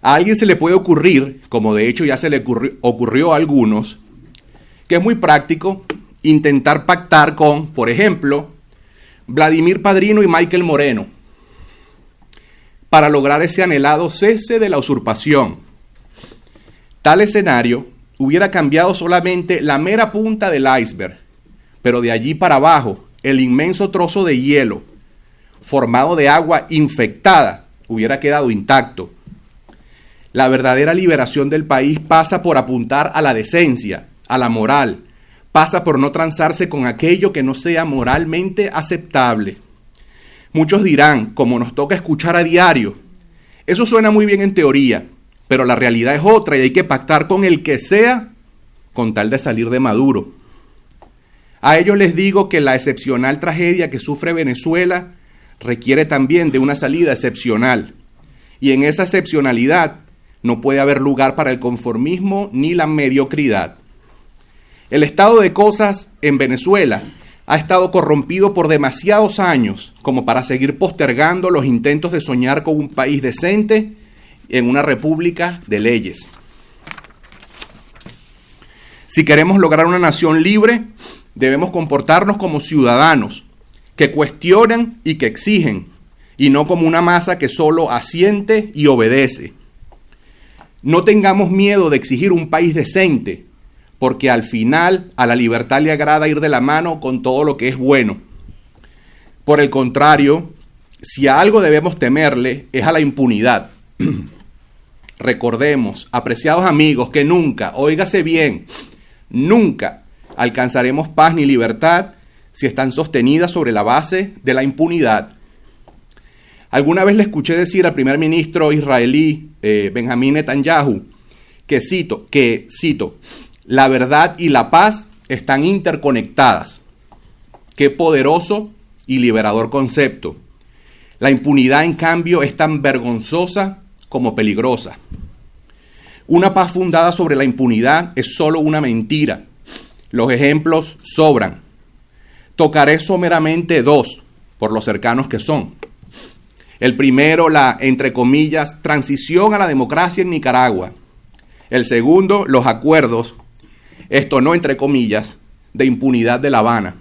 A alguien se le puede ocurrir, como de hecho ya se le ocurrió a algunos, que es muy práctico intentar pactar con, por ejemplo, Vladimir Padrino y Michael Moreno, para lograr ese anhelado cese de la usurpación. Tal escenario hubiera cambiado solamente la mera punta del iceberg, pero de allí para abajo, el inmenso trozo de hielo, formado de agua infectada, hubiera quedado intacto. La verdadera liberación del país pasa por apuntar a la decencia, a la moral, pasa por no transarse con aquello que no sea moralmente aceptable. Muchos dirán, como nos toca escuchar a diario, eso suena muy bien en teoría, pero la realidad es otra y hay que pactar con el que sea con tal de salir de Maduro. A ellos les digo que la excepcional tragedia que sufre Venezuela requiere también de una salida excepcional. Y en esa excepcionalidad no puede haber lugar para el conformismo ni la mediocridad. El estado de cosas en Venezuela ha estado corrompido por demasiados años como para seguir postergando los intentos de soñar con un país decente en una república de leyes. Si queremos lograr una nación libre, debemos comportarnos como ciudadanos que cuestionan y que exigen, y no como una masa que solo asiente y obedece. No tengamos miedo de exigir un país decente, porque al final a la libertad le agrada ir de la mano con todo lo que es bueno. Por el contrario, si a algo debemos temerle es a la impunidad. Recordemos, apreciados amigos, que nunca, óigase bien, nunca alcanzaremos paz ni libertad si están sostenidas sobre la base de la impunidad. Alguna vez le escuché decir al primer ministro israelí Benjamín Netanyahu que cito, la verdad y la paz están interconectadas. Qué poderoso y liberador concepto. La impunidad, en cambio, es tan vergonzosa como peligrosa. Una paz fundada sobre la impunidad es solo una mentira. Los ejemplos sobran. Tocaré someramente dos, por lo cercanos que son. El primero, la, entre comillas, transición a la democracia en Nicaragua. El segundo, los acuerdos, esto no entre comillas, de impunidad de La Habana.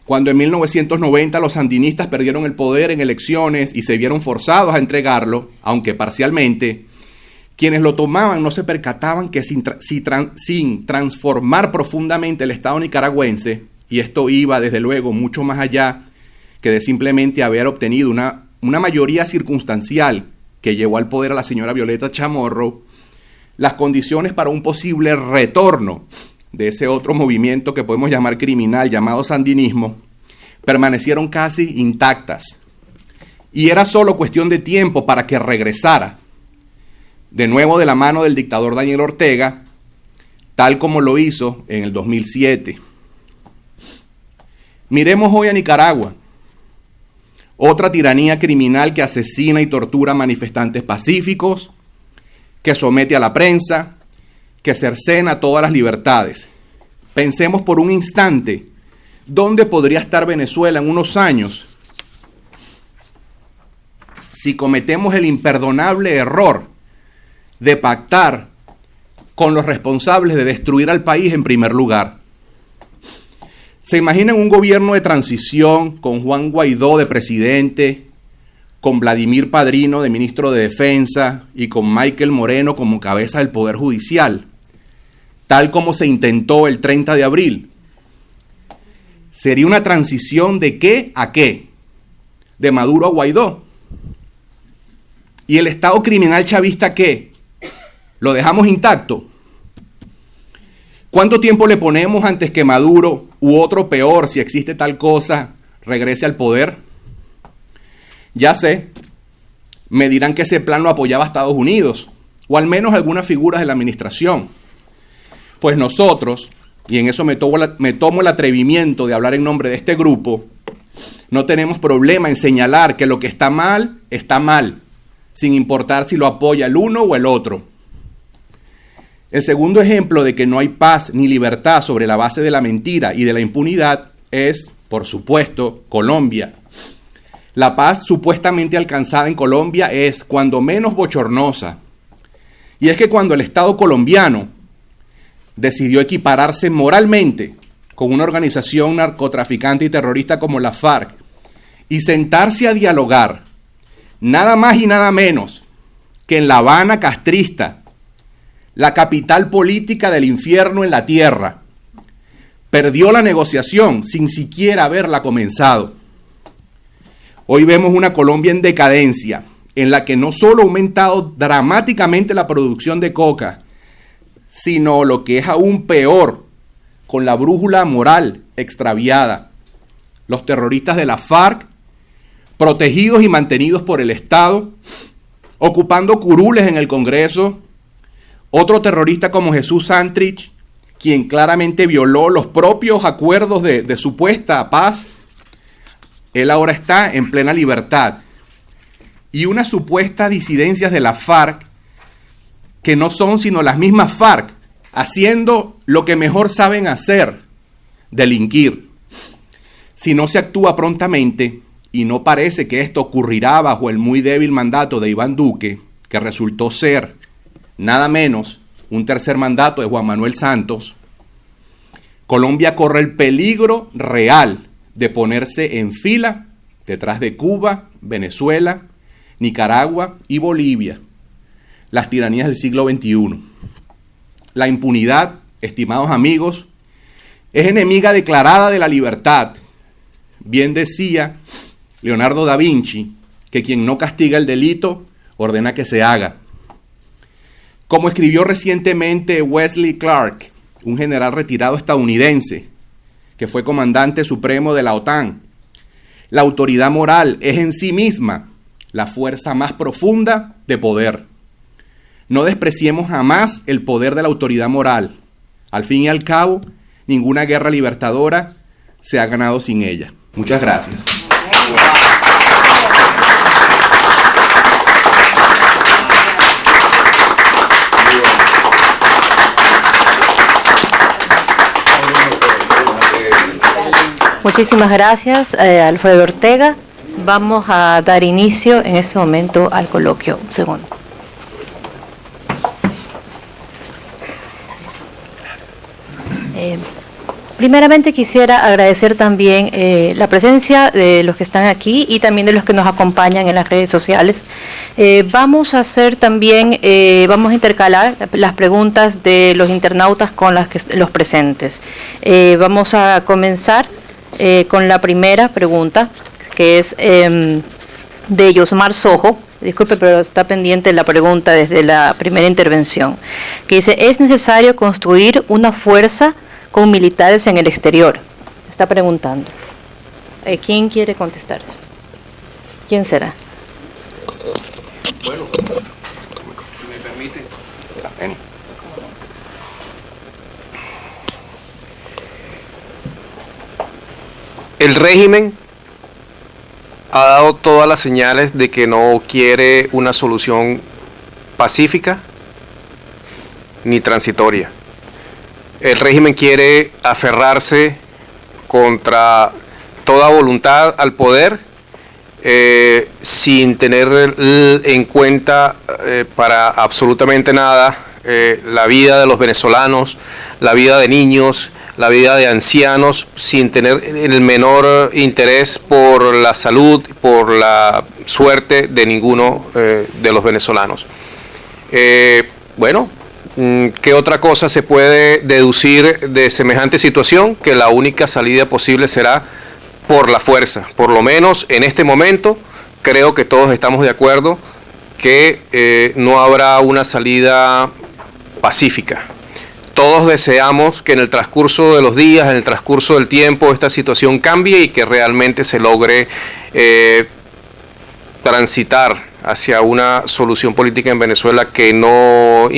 Cuando en 1990 los sandinistas perdieron el poder en elecciones y se vieron forzados a entregarlo, aunque parcialmente, quienes lo tomaban no se percataban que sin transformar profundamente el Estado nicaragüense, y esto iba desde luego mucho más allá que de simplemente haber obtenido una mayoría circunstancial que llevó al poder a la señora Violeta Chamorro, las condiciones para un posible retorno de ese otro movimiento que podemos llamar criminal, llamado sandinismo, permanecieron casi intactas. Y era solo cuestión de tiempo para que regresara, de nuevo de la mano del dictador Daniel Ortega, tal como lo hizo en el 2007. Miremos hoy a Nicaragua, otra tiranía criminal que asesina y tortura a manifestantes pacíficos, que somete a la prensa, que cercena todas las libertades. Pensemos por un instante, ¿dónde podría estar Venezuela en unos años si cometemos el imperdonable error de pactar con los responsables de destruir al país en primer lugar? ¿Se imaginan un gobierno de transición con Juan Guaidó de presidente, con Vladimir Padrino de ministro de Defensa y con Michael Moreno como cabeza del Poder Judicial, tal como se intentó el 30 de abril? ¿Sería una transición de qué a qué? ¿De Maduro a Guaidó? ¿Y el Estado criminal chavista qué? ¿Lo dejamos intacto? ¿Cuánto tiempo le ponemos antes que Maduro u otro peor, si existe tal cosa, regrese al poder? Ya sé, me dirán que ese plan lo apoyaba Estados Unidos, o al menos algunas figuras de la administración. Pues nosotros, y en eso me tomo el atrevimiento de hablar en nombre de este grupo, no tenemos problema en señalar que lo que está mal, sin importar si lo apoya el uno o el otro. El segundo ejemplo de que no hay paz ni libertad sobre la base de la mentira y de la impunidad es, por supuesto, Colombia. La paz supuestamente alcanzada en Colombia es cuando menos bochornosa. Y es que cuando el Estado colombiano decidió equipararse moralmente con una organización narcotraficante y terrorista como la FARC y sentarse a dialogar, nada más y nada menos que en La Habana castrista, la capital política del infierno en la tierra, perdió la negociación sin siquiera haberla comenzado. Hoy vemos una Colombia en decadencia, en la que no solo ha aumentado dramáticamente la producción de coca, sino lo que es aún peor, con la brújula moral extraviada. Los terroristas de la FARC, protegidos y mantenidos por el Estado, ocupando curules en el Congreso. Otro terrorista como Jesús Santrich, quien claramente violó los propios acuerdos de supuesta paz. Él ahora está en plena libertad. Y unas supuestas disidencias de la FARC, que no son sino las mismas FARC, haciendo lo que mejor saben hacer, delinquir. Si no se actúa prontamente, y no parece que esto ocurrirá bajo el muy débil mandato de Iván Duque, que resultó ser nada menos un tercer mandato de Juan Manuel Santos, Colombia corre el peligro real de ponerse en fila detrás de Cuba, Venezuela, Nicaragua y Bolivia, las tiranías del siglo XXI. La impunidad, estimados amigos, es enemiga declarada de la libertad. Bien decía Leonardo da Vinci que quien no castiga el delito ordena que se haga. Como escribió recientemente Wesley Clark, un general retirado estadounidense que fue comandante supremo de la OTAN, La autoridad moral es en sí misma la fuerza más profunda de poder. No despreciemos jamás el poder de la autoridad moral. Al fin y al cabo, ninguna guerra libertadora se ha ganado sin ella. Muchas gracias. Muchísimas gracias, Alfredo Ortega. Vamos a dar inicio en este momento al coloquio. Un segundo. Primeramente quisiera agradecer también la presencia de los que están aquí y también de los que nos acompañan en las redes sociales. Vamos a hacer también, vamos a intercalar las preguntas de los internautas con los presentes. Vamos a comenzar con la primera pregunta, que es de Yosmar Sojo. Disculpe, pero está pendiente la pregunta desde la primera intervención, que dice: ¿es necesario construir una fuerza con militares en el exterior? Está preguntando. ¿Quién quiere contestar esto? ¿Quién será? Bueno, si me permite. El régimen ha dado todas las señales de que no quiere una solución pacífica ni transitoria. El régimen quiere aferrarse contra toda voluntad al poder, sin tener en cuenta para absolutamente nada la vida de los venezolanos, la vida de niños, la vida de ancianos, sin tener el menor interés por la salud, por la suerte de ninguno de los venezolanos. Bueno, ¿qué otra cosa se puede deducir de semejante situación? Que la única salida posible será por la fuerza. Por lo menos en este momento creo que todos estamos de acuerdo que no habrá una salida pacífica. Todos deseamos que en el transcurso de los días, en el transcurso del tiempo, esta situación cambie y que realmente se logre transitar hacia una solución política en Venezuela que no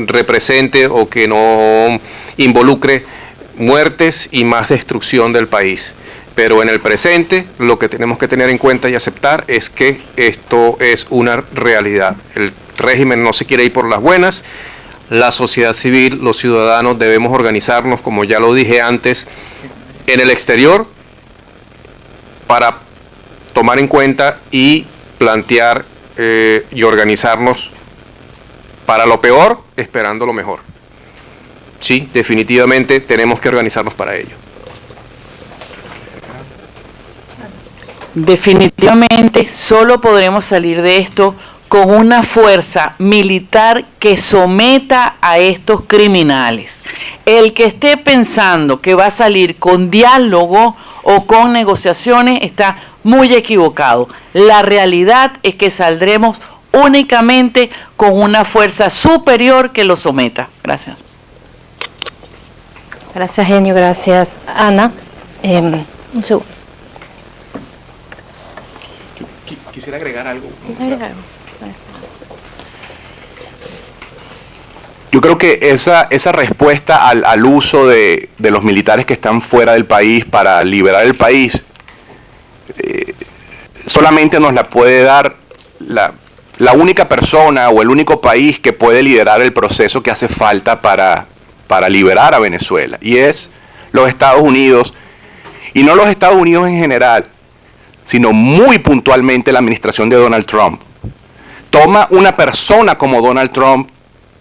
represente o que no involucre muertes y más destrucción del país. Pero en el presente lo que tenemos que tener en cuenta y aceptar es que esto es una realidad. El régimen no se quiere ir por las buenas. La sociedad civil, los ciudadanos debemos organizarnos, como ya lo dije antes, en el exterior para tomar en cuenta y plantear y organizarnos para lo peor, esperando lo mejor. Sí, definitivamente tenemos que organizarnos para ello. Definitivamente solo podremos salir de esto con una fuerza militar que someta a estos criminales. El que esté pensando que va a salir con diálogo o con negociaciones está muy equivocado. La realidad es que saldremos únicamente con una fuerza superior que lo someta. Gracias. Gracias, Genio. Gracias, Ana. Un segundo. Quisiera agregar algo. Yo creo que esa respuesta al uso de los militares que están fuera del país para liberar el país, solamente nos la puede dar la única persona o el único país que puede liderar el proceso que hace falta para liberar a Venezuela, y es los Estados Unidos, y no los Estados Unidos en general, sino muy puntualmente la administración de Donald Trump. Toma una persona como Donald Trump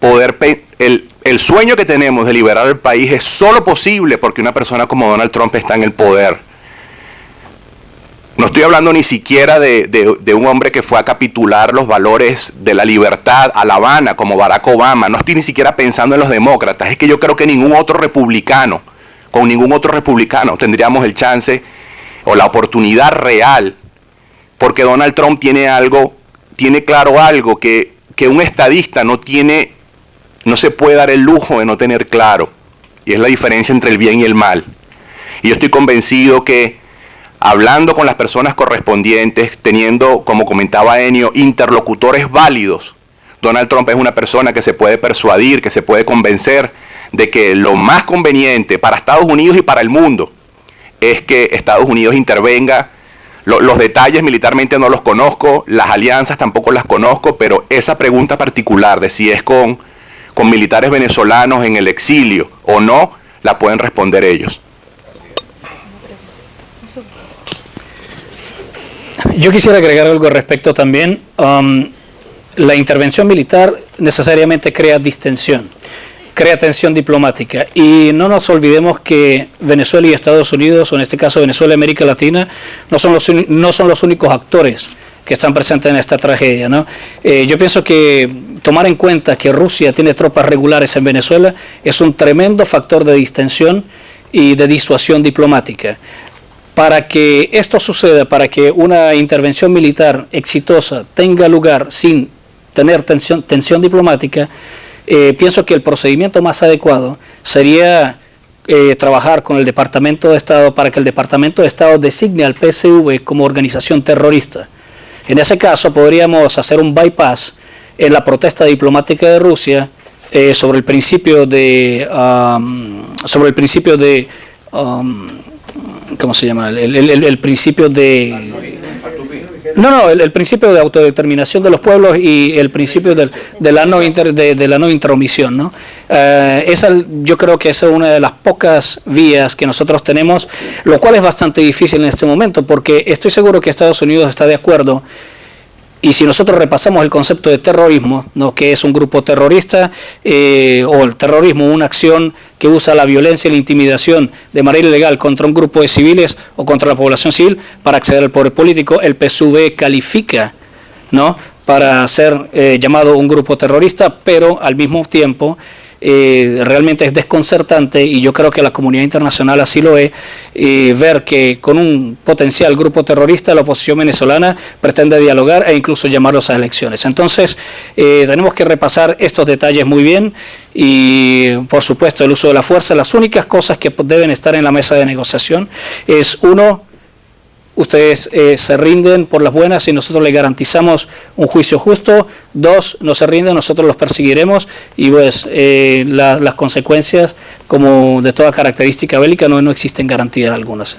el sueño que tenemos de liberar el país es solo posible porque una persona como Donald Trump está en el poder. No estoy hablando ni siquiera de un hombre que fue a capitular los valores de la libertad a La Habana como Barack Obama. No estoy ni siquiera pensando en los demócratas. Es que yo creo que con ningún otro republicano tendríamos el chance o la oportunidad real, porque Donald Trump tiene claro algo que un estadista no se puede dar el lujo de no tener claro, y es la diferencia entre el bien y el mal. Y yo estoy convencido que hablando con las personas correspondientes, teniendo, como comentaba Ennio, interlocutores válidos. Donald Trump es una persona que se puede persuadir, que se puede convencer de que lo más conveniente para Estados Unidos y para el mundo es que Estados Unidos intervenga. Los detalles militarmente no los conozco, las alianzas tampoco las conozco, pero esa pregunta particular de si es con militares venezolanos en el exilio o no, la pueden responder ellos. Yo quisiera agregar algo al respecto también. La intervención militar necesariamente crea distensión, crea tensión diplomática, y no nos olvidemos que Venezuela y Estados Unidos, o en este caso Venezuela y América Latina, no son los únicos actores que están presentes en esta tragedia, ¿no? Yo pienso que tomar en cuenta que Rusia tiene tropas regulares en Venezuela es un tremendo factor de distensión y de disuasión diplomática. Para que esto suceda, para que una intervención militar exitosa tenga lugar sin tener tensión diplomática, pienso que el procedimiento más adecuado sería trabajar con el Departamento de Estado para que el Departamento de Estado designe al PSV como organización terrorista. En ese caso podríamos hacer un bypass en la protesta diplomática de Rusia sobre el principio de ¿cómo se llama? El principio de... el principio de autodeterminación de los pueblos y el principio de la no intromisión, ¿no? Yo creo que esa es una de las pocas vías que nosotros tenemos, lo cual es bastante difícil en este momento, porque estoy seguro que Estados Unidos está de acuerdo. Y si nosotros repasamos el concepto de terrorismo, ¿no?, que es un grupo terrorista, o el terrorismo, una acción que usa la violencia y la intimidación de manera ilegal contra un grupo de civiles o contra la población civil para acceder al poder político, el PSUV califica, ¿no?, para ser llamado un grupo terrorista, pero al mismo tiempo realmente es desconcertante, y yo creo que la comunidad internacional así lo es, ver que con un potencial grupo terrorista la oposición venezolana pretende dialogar e incluso llamarlos a elecciones. Entonces tenemos que repasar estos detalles muy bien, y por supuesto el uso de la fuerza. Las únicas cosas que deben estar en la mesa de negociación es: uno, ustedes se rinden por las buenas y nosotros les garantizamos un juicio justo. Dos, no se rinden, nosotros los perseguiremos, y pues las consecuencias, como de toda característica bélica, no existen garantías algunas.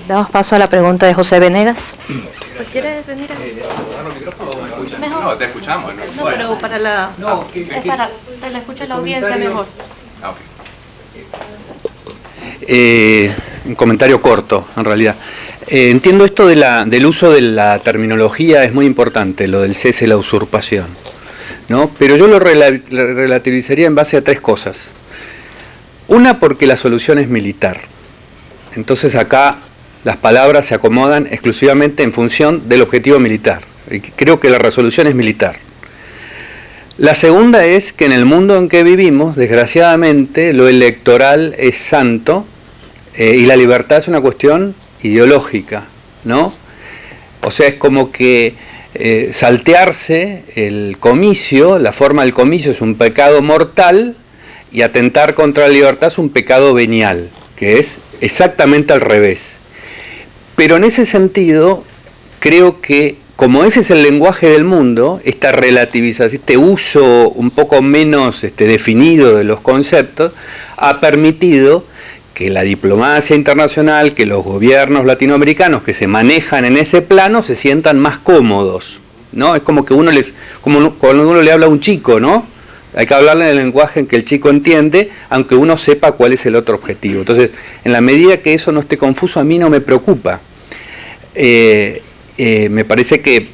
Damos paso a la pregunta de José Venegas. ¿Quieres venir mejor? No, te escuchamos. No, pero para la... es para que la escuche la audiencia mejor. Un comentario corto, en realidad. Entiendo esto del uso de la terminología, es muy importante, lo del cese y la usurpación, ¿no? Pero yo lo relativizaría en base a tres cosas. Una, porque la solución es militar. Entonces acá las palabras se acomodan exclusivamente en función del objetivo militar. Y creo que la resolución es militar. La segunda es que en el mundo en que vivimos, desgraciadamente, lo electoral es santo, y la libertad es una cuestión ideológica, ¿no? O sea, es como que saltearse el comicio, la forma del comicio es un pecado mortal, y atentar contra la libertad es un pecado venial, que es exactamente al revés. Pero en ese sentido, creo que como ese es el lenguaje del mundo, esta relativización, este uso un poco menos definido de los conceptos, ha permitido que la diplomacia internacional, que los gobiernos latinoamericanos que se manejan en ese plano se sientan más cómodos, ¿no? Es como que como cuando uno le habla a un chico, ¿no? Hay que hablarle en el lenguaje en que el chico entiende, aunque uno sepa cuál es el otro objetivo. Entonces, en la medida que eso no esté confuso, a mí no me preocupa. Me parece que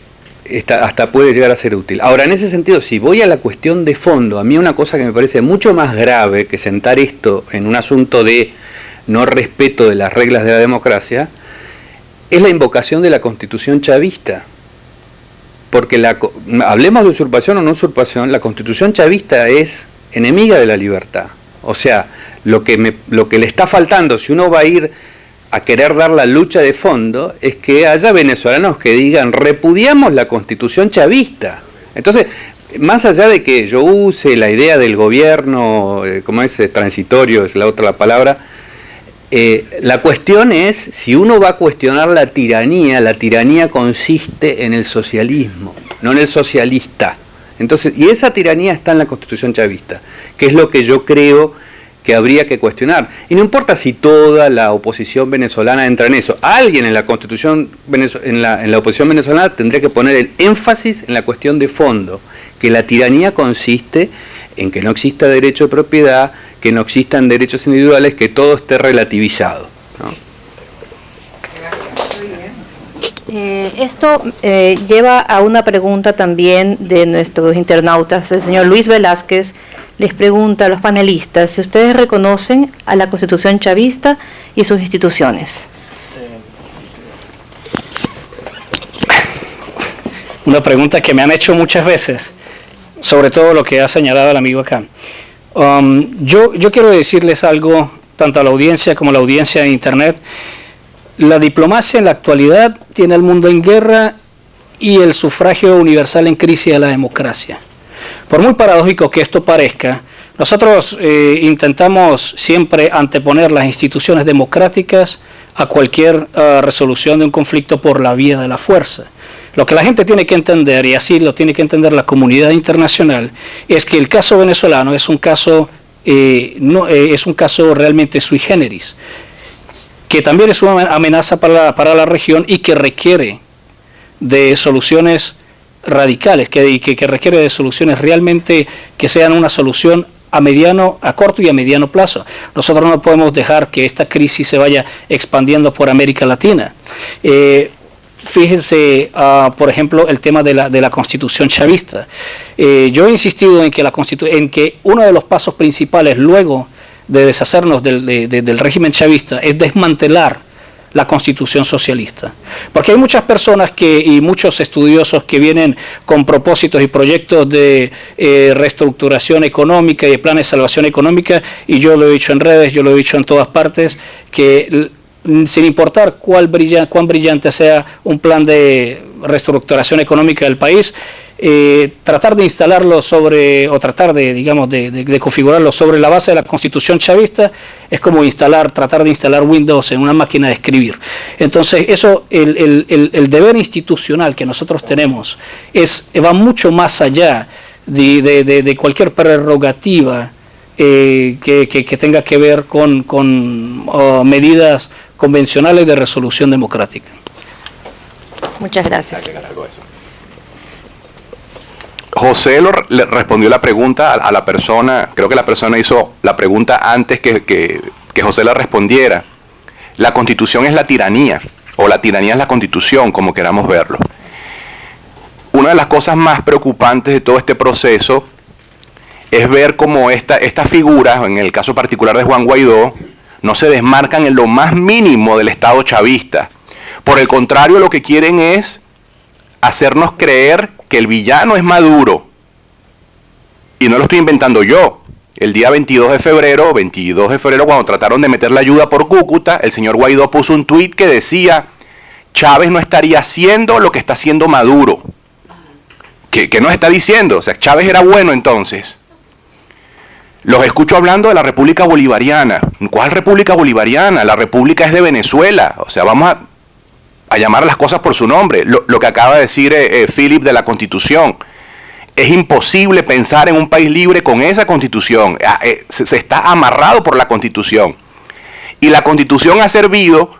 hasta puede llegar a ser útil. Ahora, en ese sentido, si voy a la cuestión de fondo, a mí una cosa que me parece mucho más grave que sentar esto en un asunto de no respeto de las reglas de la democracia, es la invocación de la Constitución chavista. Porque hablemos de usurpación o no usurpación, la Constitución chavista es enemiga de la libertad. O sea, lo que le está faltando, si uno va a ir a querer dar la lucha de fondo, es que haya venezolanos que digan: repudiamos la Constitución chavista. Entonces, más allá de que yo use la idea del gobierno, como es transitorio, es la otra palabra, La cuestión es, si uno va a cuestionar la tiranía consiste en el socialismo, no en el socialista. Entonces, y esa tiranía está en la Constitución chavista, que es lo que yo creo que habría que cuestionar. Y no importa si toda la oposición venezolana entra en eso. Alguien en la Constitución, en la oposición venezolana tendría que poner el énfasis en la cuestión de fondo, que la tiranía consiste en que no exista derecho de propiedad, que no existan derechos individuales, que todo esté relativizado, ¿no? Esto lleva a una pregunta también de nuestros internautas. El señor Luis Velázquez les pregunta a los panelistas si ustedes reconocen a la Constitución chavista y sus instituciones. Una pregunta que me han hecho muchas veces, sobre todo lo que ha señalado el amigo acá. Yo quiero decirles algo, tanto a la audiencia como a la audiencia de Internet. La diplomacia en la actualidad tiene al mundo en guerra y el sufragio universal en crisis de la democracia. Por muy paradójico que esto parezca, nosotros intentamos siempre anteponer las instituciones democráticas a cualquier resolución de un conflicto por la vía de la fuerza. Lo que la gente tiene que entender, y así lo tiene que entender la comunidad internacional, es que el caso venezolano es un caso, es un caso realmente sui generis, que también es una amenaza para la región y que requiere de soluciones radicales, que requiere de soluciones realmente que sean una solución a corto y a mediano plazo. Nosotros no podemos dejar que esta crisis se vaya expandiendo por América Latina. Fíjense, por ejemplo, el tema de la Constitución chavista. Yo he insistido en que uno de los pasos principales luego de deshacernos del régimen chavista es desmantelar la Constitución socialista. Porque hay muchas personas y muchos estudiosos que vienen con propósitos y proyectos de reestructuración económica y de planes de salvación económica, y yo lo he dicho en redes, yo lo he dicho en todas partes, que sin importar cuán brillante sea un plan de reestructuración económica del país, tratar de instalarlo o tratar de configurarlo sobre la base de la Constitución chavista es como tratar de instalar Windows en una máquina de escribir. Entonces, eso, el deber institucional que nosotros tenemos va mucho más allá de cualquier prerrogativa que tenga que ver con medidas convencionales de resolución democrática. Muchas gracias. José le respondió la pregunta a la persona, creo que la persona hizo la pregunta antes que José la respondiera. La Constitución es la tiranía, o la tiranía es la Constitución, como queramos verlo. Una de las cosas más preocupantes de todo este proceso es ver cómo estas figuras, en el caso particular de Juan Guaidó, no se desmarcan en lo más mínimo del Estado chavista. Por el contrario, lo que quieren es hacernos creer que el villano es Maduro. Y no lo estoy inventando yo. El día 22 de febrero, cuando trataron de meter la ayuda por Cúcuta, el señor Guaidó puso un tuit que decía: Chávez no estaría haciendo lo que está haciendo Maduro. ¿Qué nos está diciendo? O sea, Chávez era bueno entonces. Los escucho hablando de la República Bolivariana. ¿Cuál República Bolivariana? La República es de Venezuela. O sea, vamos a llamar las cosas por su nombre. Lo que acaba de decir Philip de la Constitución. Es imposible pensar en un país libre con esa Constitución. Se está amarrado por la Constitución. Y la Constitución ha servido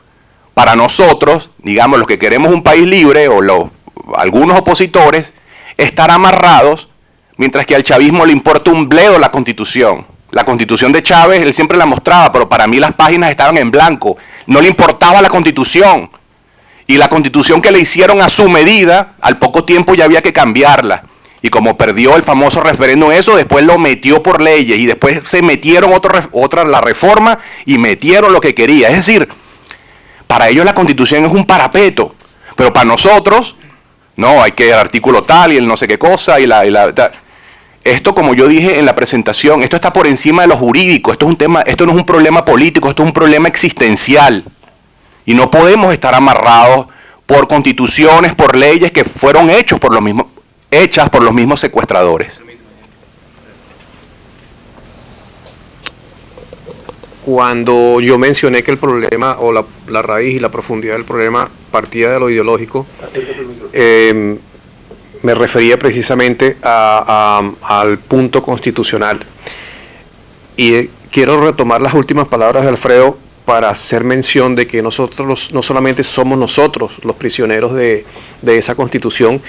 para nosotros, digamos, los que queremos un país libre, o algunos opositores, estar amarrados, mientras que al chavismo le importa un bledo la Constitución. La Constitución de Chávez, él siempre la mostraba, pero para mí las páginas estaban en blanco. No le importaba la Constitución. Y la Constitución que le hicieron a su medida, al poco tiempo ya había que cambiarla. Y como perdió el famoso referéndum eso, después lo metió por leyes. Y después se metieron la reforma y metieron lo que quería. Es decir, para ellos la Constitución es un parapeto. Pero para nosotros, no, hay que el artículo tal y el no sé qué cosa y tal. Esto, como yo dije en la presentación, esto está por encima de lo jurídico. Esto no es un problema político, esto es un problema existencial. Y no podemos estar amarrados por constituciones, por leyes que fueron hechas por los mismos secuestradores. cuando yo mencioné que el problema o la raíz y la profundidad del problema partía de lo ideológico, me refería precisamente al punto constitucional. Y quiero retomar las últimas palabras de Alfredo para hacer mención de que nosotros no solamente somos nosotros los prisioneros de esa Constitución,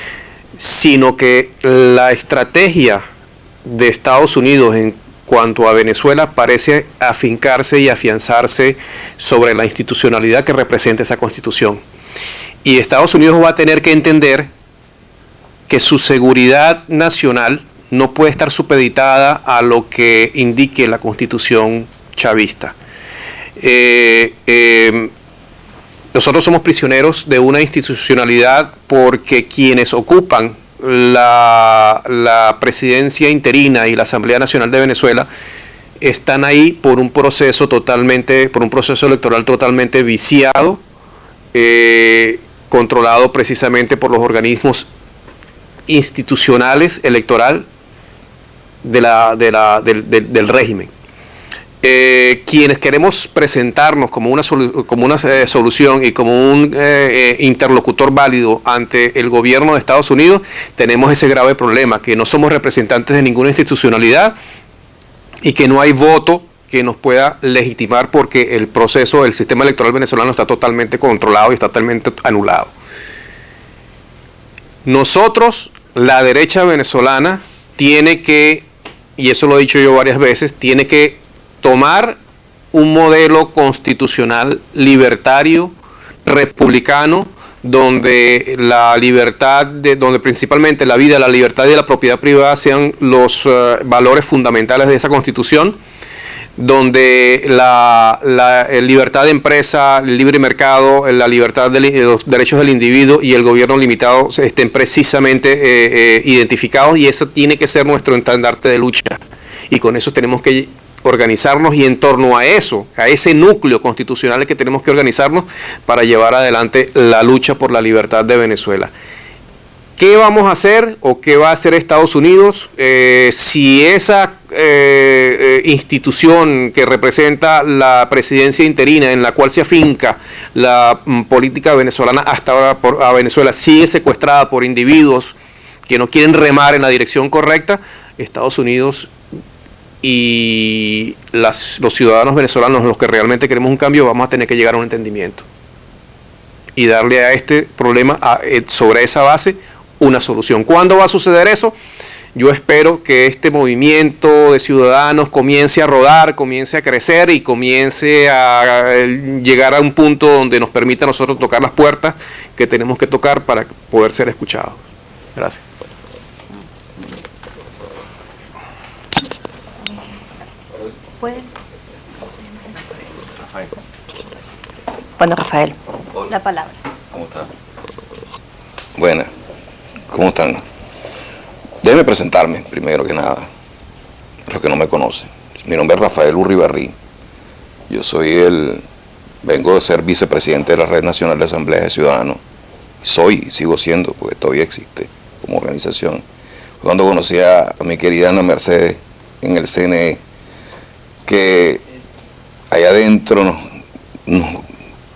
sino que la estrategia de Estados Unidos en cuanto a Venezuela parece afincarse y afianzarse sobre la institucionalidad que representa esa Constitución. Y Estados Unidos va a tener que entender que su seguridad nacional no puede estar supeditada a lo que indique la Constitución chavista. Nosotros somos prisioneros de una institucionalidad porque quienes ocupan la presidencia interina y la Asamblea Nacional de Venezuela están ahí por un proceso electoral totalmente viciado, controlado precisamente por los organismos institucionales electoral del régimen. Quienes queremos presentarnos como una solución y como un interlocutor válido ante el gobierno de Estados Unidos, tenemos ese grave problema, que no somos representantes de ninguna institucionalidad y que no hay voto que nos pueda legitimar porque el sistema electoral venezolano está totalmente controlado y está totalmente anulado. Nosotros, la derecha venezolana, tiene que, y eso lo he dicho yo varias veces, tiene que tomar un modelo constitucional libertario, republicano, donde la libertad, donde principalmente la vida, la libertad y la propiedad privada sean los valores fundamentales de esa Constitución, donde la libertad de empresa, el libre mercado, la libertad de los derechos del individuo y el gobierno limitado estén precisamente identificados, y eso tiene que ser nuestro estandarte de lucha. Y con eso tenemos que organizarnos, y en torno a eso, a ese núcleo constitucional que tenemos que organizarnos para llevar adelante la lucha por la libertad de Venezuela. ¿Qué vamos a hacer o qué va a hacer Estados Unidos si esa institución que representa la presidencia interina, en la cual se afinca la política venezolana hasta ahora a Venezuela, sigue secuestrada por individuos que no quieren remar en la dirección correcta? Estados Unidos y los ciudadanos venezolanos, los que realmente queremos un cambio, vamos a tener que llegar a un entendimiento y darle a este problema, sobre esa base, una solución. ¿Cuándo va a suceder eso? Yo espero que este movimiento de ciudadanos comience a rodar, comience a crecer y comience a llegar a un punto donde nos permita a nosotros tocar las puertas que tenemos que tocar para poder ser escuchados. Gracias. Bueno, Rafael, la palabra. ¿Cómo están? Buenas, ¿cómo están? Déjenme presentarme, primero que nada, a los que no me conocen. Mi nombre es Rafael Urribarri. Yo vengo de ser vicepresidente de la Red Nacional de Asambleas de Ciudadanos. Sigo siendo, porque todavía existe como organización. Cuando conocí a mi querida Ana Mercedes en el CNE, que allá adentro nos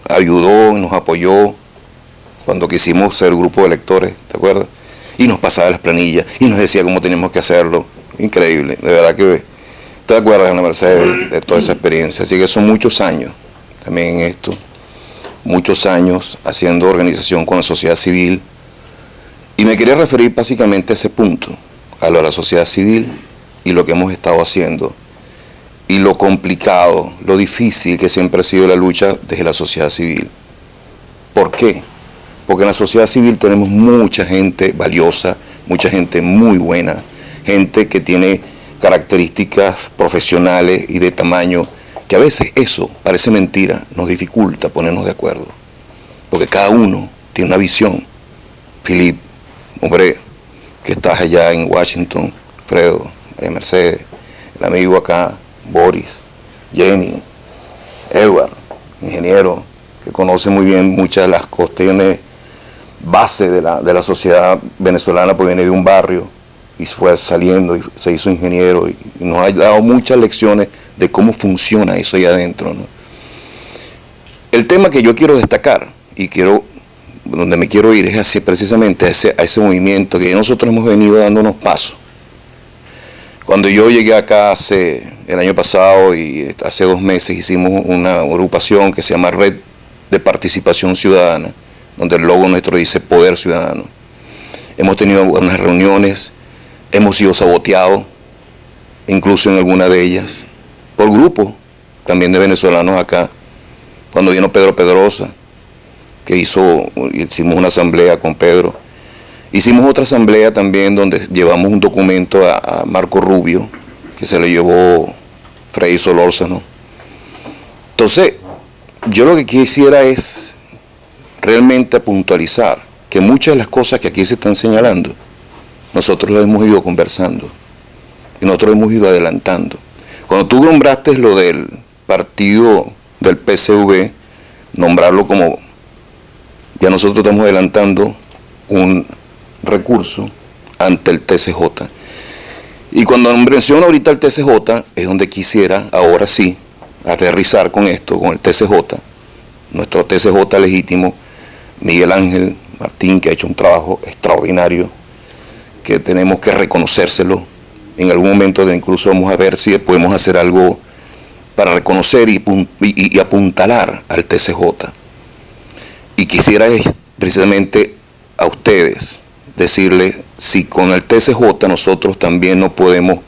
ayudó, nos apoyó cuando quisimos ser grupo de electores, ¿te acuerdas? Y nos pasaba las planillas y nos decía cómo teníamos que hacerlo. Increíble, de verdad que te acuerdas, Ana Mercedes, de toda esa experiencia. Así que son muchos años también en esto, muchos años haciendo organización con la sociedad civil. Y me quería referir básicamente a ese punto, a lo de la sociedad civil y lo que hemos estado haciendo, y lo complicado, lo difícil que siempre ha sido la lucha desde la sociedad civil. ¿Por qué? Porque en la sociedad civil tenemos mucha gente valiosa, mucha gente muy buena, gente que tiene características profesionales y de tamaño, que a veces eso parece mentira, nos dificulta ponernos de acuerdo, porque cada uno tiene una visión. Filip, hombre, que estás allá en Washington, Fredo, María Mercedes, el amigo acá, Boris, Jenny, Edward, ingeniero, que conoce muy bien muchas de las cuestiones base de la sociedad venezolana, porque viene de un barrio, y fue saliendo y se hizo ingeniero y nos ha dado muchas lecciones de cómo funciona eso ahí adentro, ¿no? El tema que yo quiero destacar y donde me quiero ir es precisamente a ese movimiento que nosotros hemos venido dándonos pasos. Cuando yo llegué acá el año pasado y hace 2 meses hicimos una agrupación que se llama Red de Participación Ciudadana, donde el logo nuestro dice Poder Ciudadano. Hemos tenido buenas reuniones, hemos sido saboteados, incluso en alguna de ellas, por grupos también de venezolanos acá. Cuando vino Pedro Pedrosa, que hicimos una asamblea con Pedro. Hicimos otra asamblea también donde llevamos un documento a Marco Rubio, que se lo llevó Freddy Solórzano. Entonces, yo lo que quisiera es realmente puntualizar que muchas de las cosas que aquí se están señalando, nosotros las hemos ido conversando y nosotros hemos ido adelantando. Cuando tú nombraste lo del partido del PCV, nombrarlo como, ya nosotros estamos adelantando un recurso ante el TCJ. Y cuando menciono ahorita el TCJ, es donde quisiera, ahora sí, aterrizar con esto, con el TCJ, nuestro TCJ legítimo, Miguel Ángel Martín, que ha hecho un trabajo extraordinario, que tenemos que reconocérselo. En algún momento incluso vamos a ver si podemos hacer algo para reconocer y apuntalar al TCJ. Y quisiera precisamente a ustedes decirles si con el TCJ nosotros también no podemos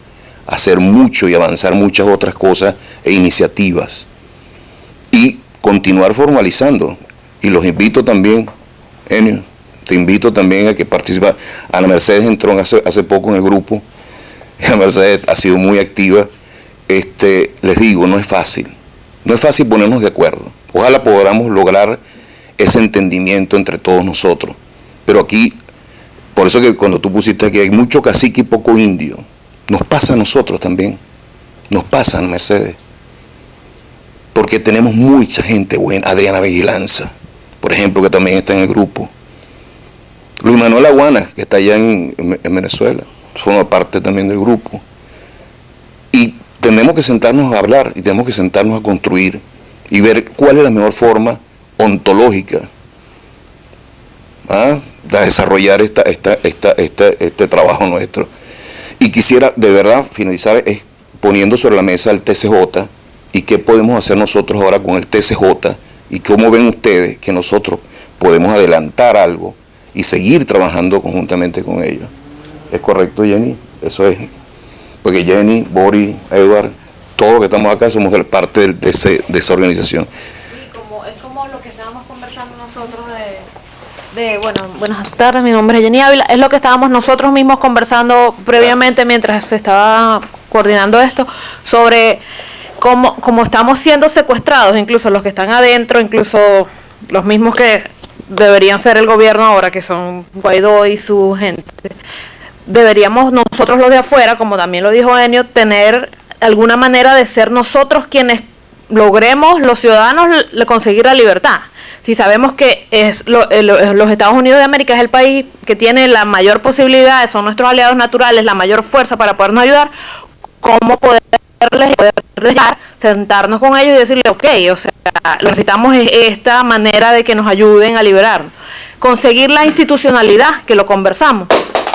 hacer mucho y avanzar muchas otras cosas e iniciativas y continuar formalizando. Y los invito también, Enio, te invito también a que participe. Ana Mercedes entró hace poco en el grupo. Ana Mercedes ha sido muy activa. Les digo, no es fácil ponernos de acuerdo. Ojalá podamos lograr ese entendimiento entre todos nosotros. Pero aquí, por eso que cuando tú pusiste aquí, hay mucho cacique y poco indio. Nos pasa a nosotros también. Nos pasa, Ana Mercedes. Porque tenemos mucha gente buena. Adriana Vigilanza, por ejemplo, que también está en el grupo. Luis Manuel Aguana, que está allá en Venezuela, forma parte también del grupo. Y tenemos que sentarnos a hablar y tenemos que sentarnos a construir y ver cuál es la mejor forma ontológica de desarrollar este trabajo nuestro. Y quisiera de verdad finalizar poniendo sobre la mesa el TCJ y qué podemos hacer nosotros ahora con el TCJ y cómo ven ustedes que nosotros podemos adelantar algo y seguir trabajando conjuntamente con ellos. ¿Es correcto, Jenny? Eso es. Porque Jenny, Boris, Edward, todos los que estamos acá somos parte de esa organización. Sí, es como lo que estábamos conversando nosotros bueno, buenas tardes, mi nombre es Jenny Ávila, es lo que estábamos nosotros mismos conversando previamente mientras se estaba coordinando esto, sobre cómo estamos siendo secuestrados, incluso los que están adentro, incluso los mismos que deberían ser el gobierno ahora, que son Guaidó y su gente. Deberíamos nosotros los de afuera, como también lo dijo Enio, tener alguna manera de ser nosotros quienes logremos, los ciudadanos, conseguir la libertad. Si sabemos que los Estados Unidos de América es el país que tiene la mayor posibilidad, son nuestros aliados naturales, la mayor fuerza para podernos ayudar, ¿cómo poderles sentarnos con ellos y decirles, ok, o sea, lo que necesitamos es esta manera de que nos ayuden a liberarnos? Conseguir la institucionalidad, que lo conversamos.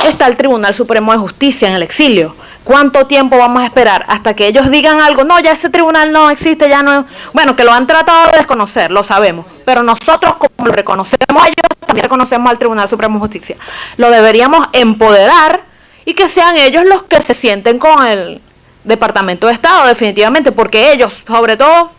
Está el Tribunal Supremo de Justicia en el exilio. ¿Cuánto tiempo vamos a esperar hasta que ellos digan algo? No, ya ese tribunal no existe, ya no. Bueno, que lo han tratado de desconocer, lo sabemos. Pero nosotros, como lo reconocemos a ellos, también reconocemos al Tribunal Supremo de Justicia. Lo deberíamos empoderar y que sean ellos los que se sienten con el Departamento de Estado, definitivamente, porque ellos, sobre todo,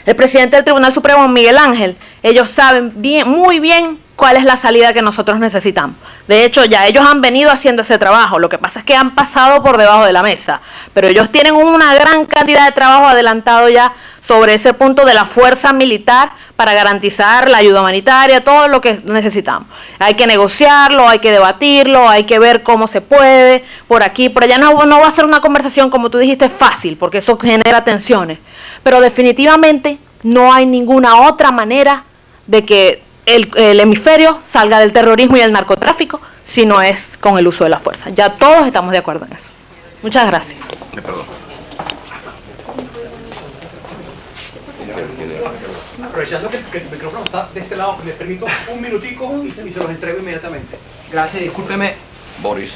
el presidente del Tribunal Supremo, Miguel Ángel, ellos saben muy bien cuál es la salida que nosotros necesitamos. De hecho, ya ellos han venido haciendo ese trabajo. Lo que pasa es que han pasado por debajo de la mesa. Pero ellos tienen una gran cantidad de trabajo adelantado ya sobre ese punto de la fuerza militar para garantizar la ayuda humanitaria, todo lo que necesitamos. Hay que negociarlo, hay que debatirlo, hay que ver cómo se puede, por aquí, por allá. No va a ser una conversación, como tú dijiste, fácil, porque eso genera tensiones. Pero definitivamente no hay ninguna otra manera de que el hemisferio salga del terrorismo y el narcotráfico, si no es con el uso de la fuerza. Ya todos estamos de acuerdo en eso. Muchas gracias. Aprovechando que el micrófono está de este lado, me permito un minutico y se los entrego inmediatamente. Gracias, discúlpeme. Boris.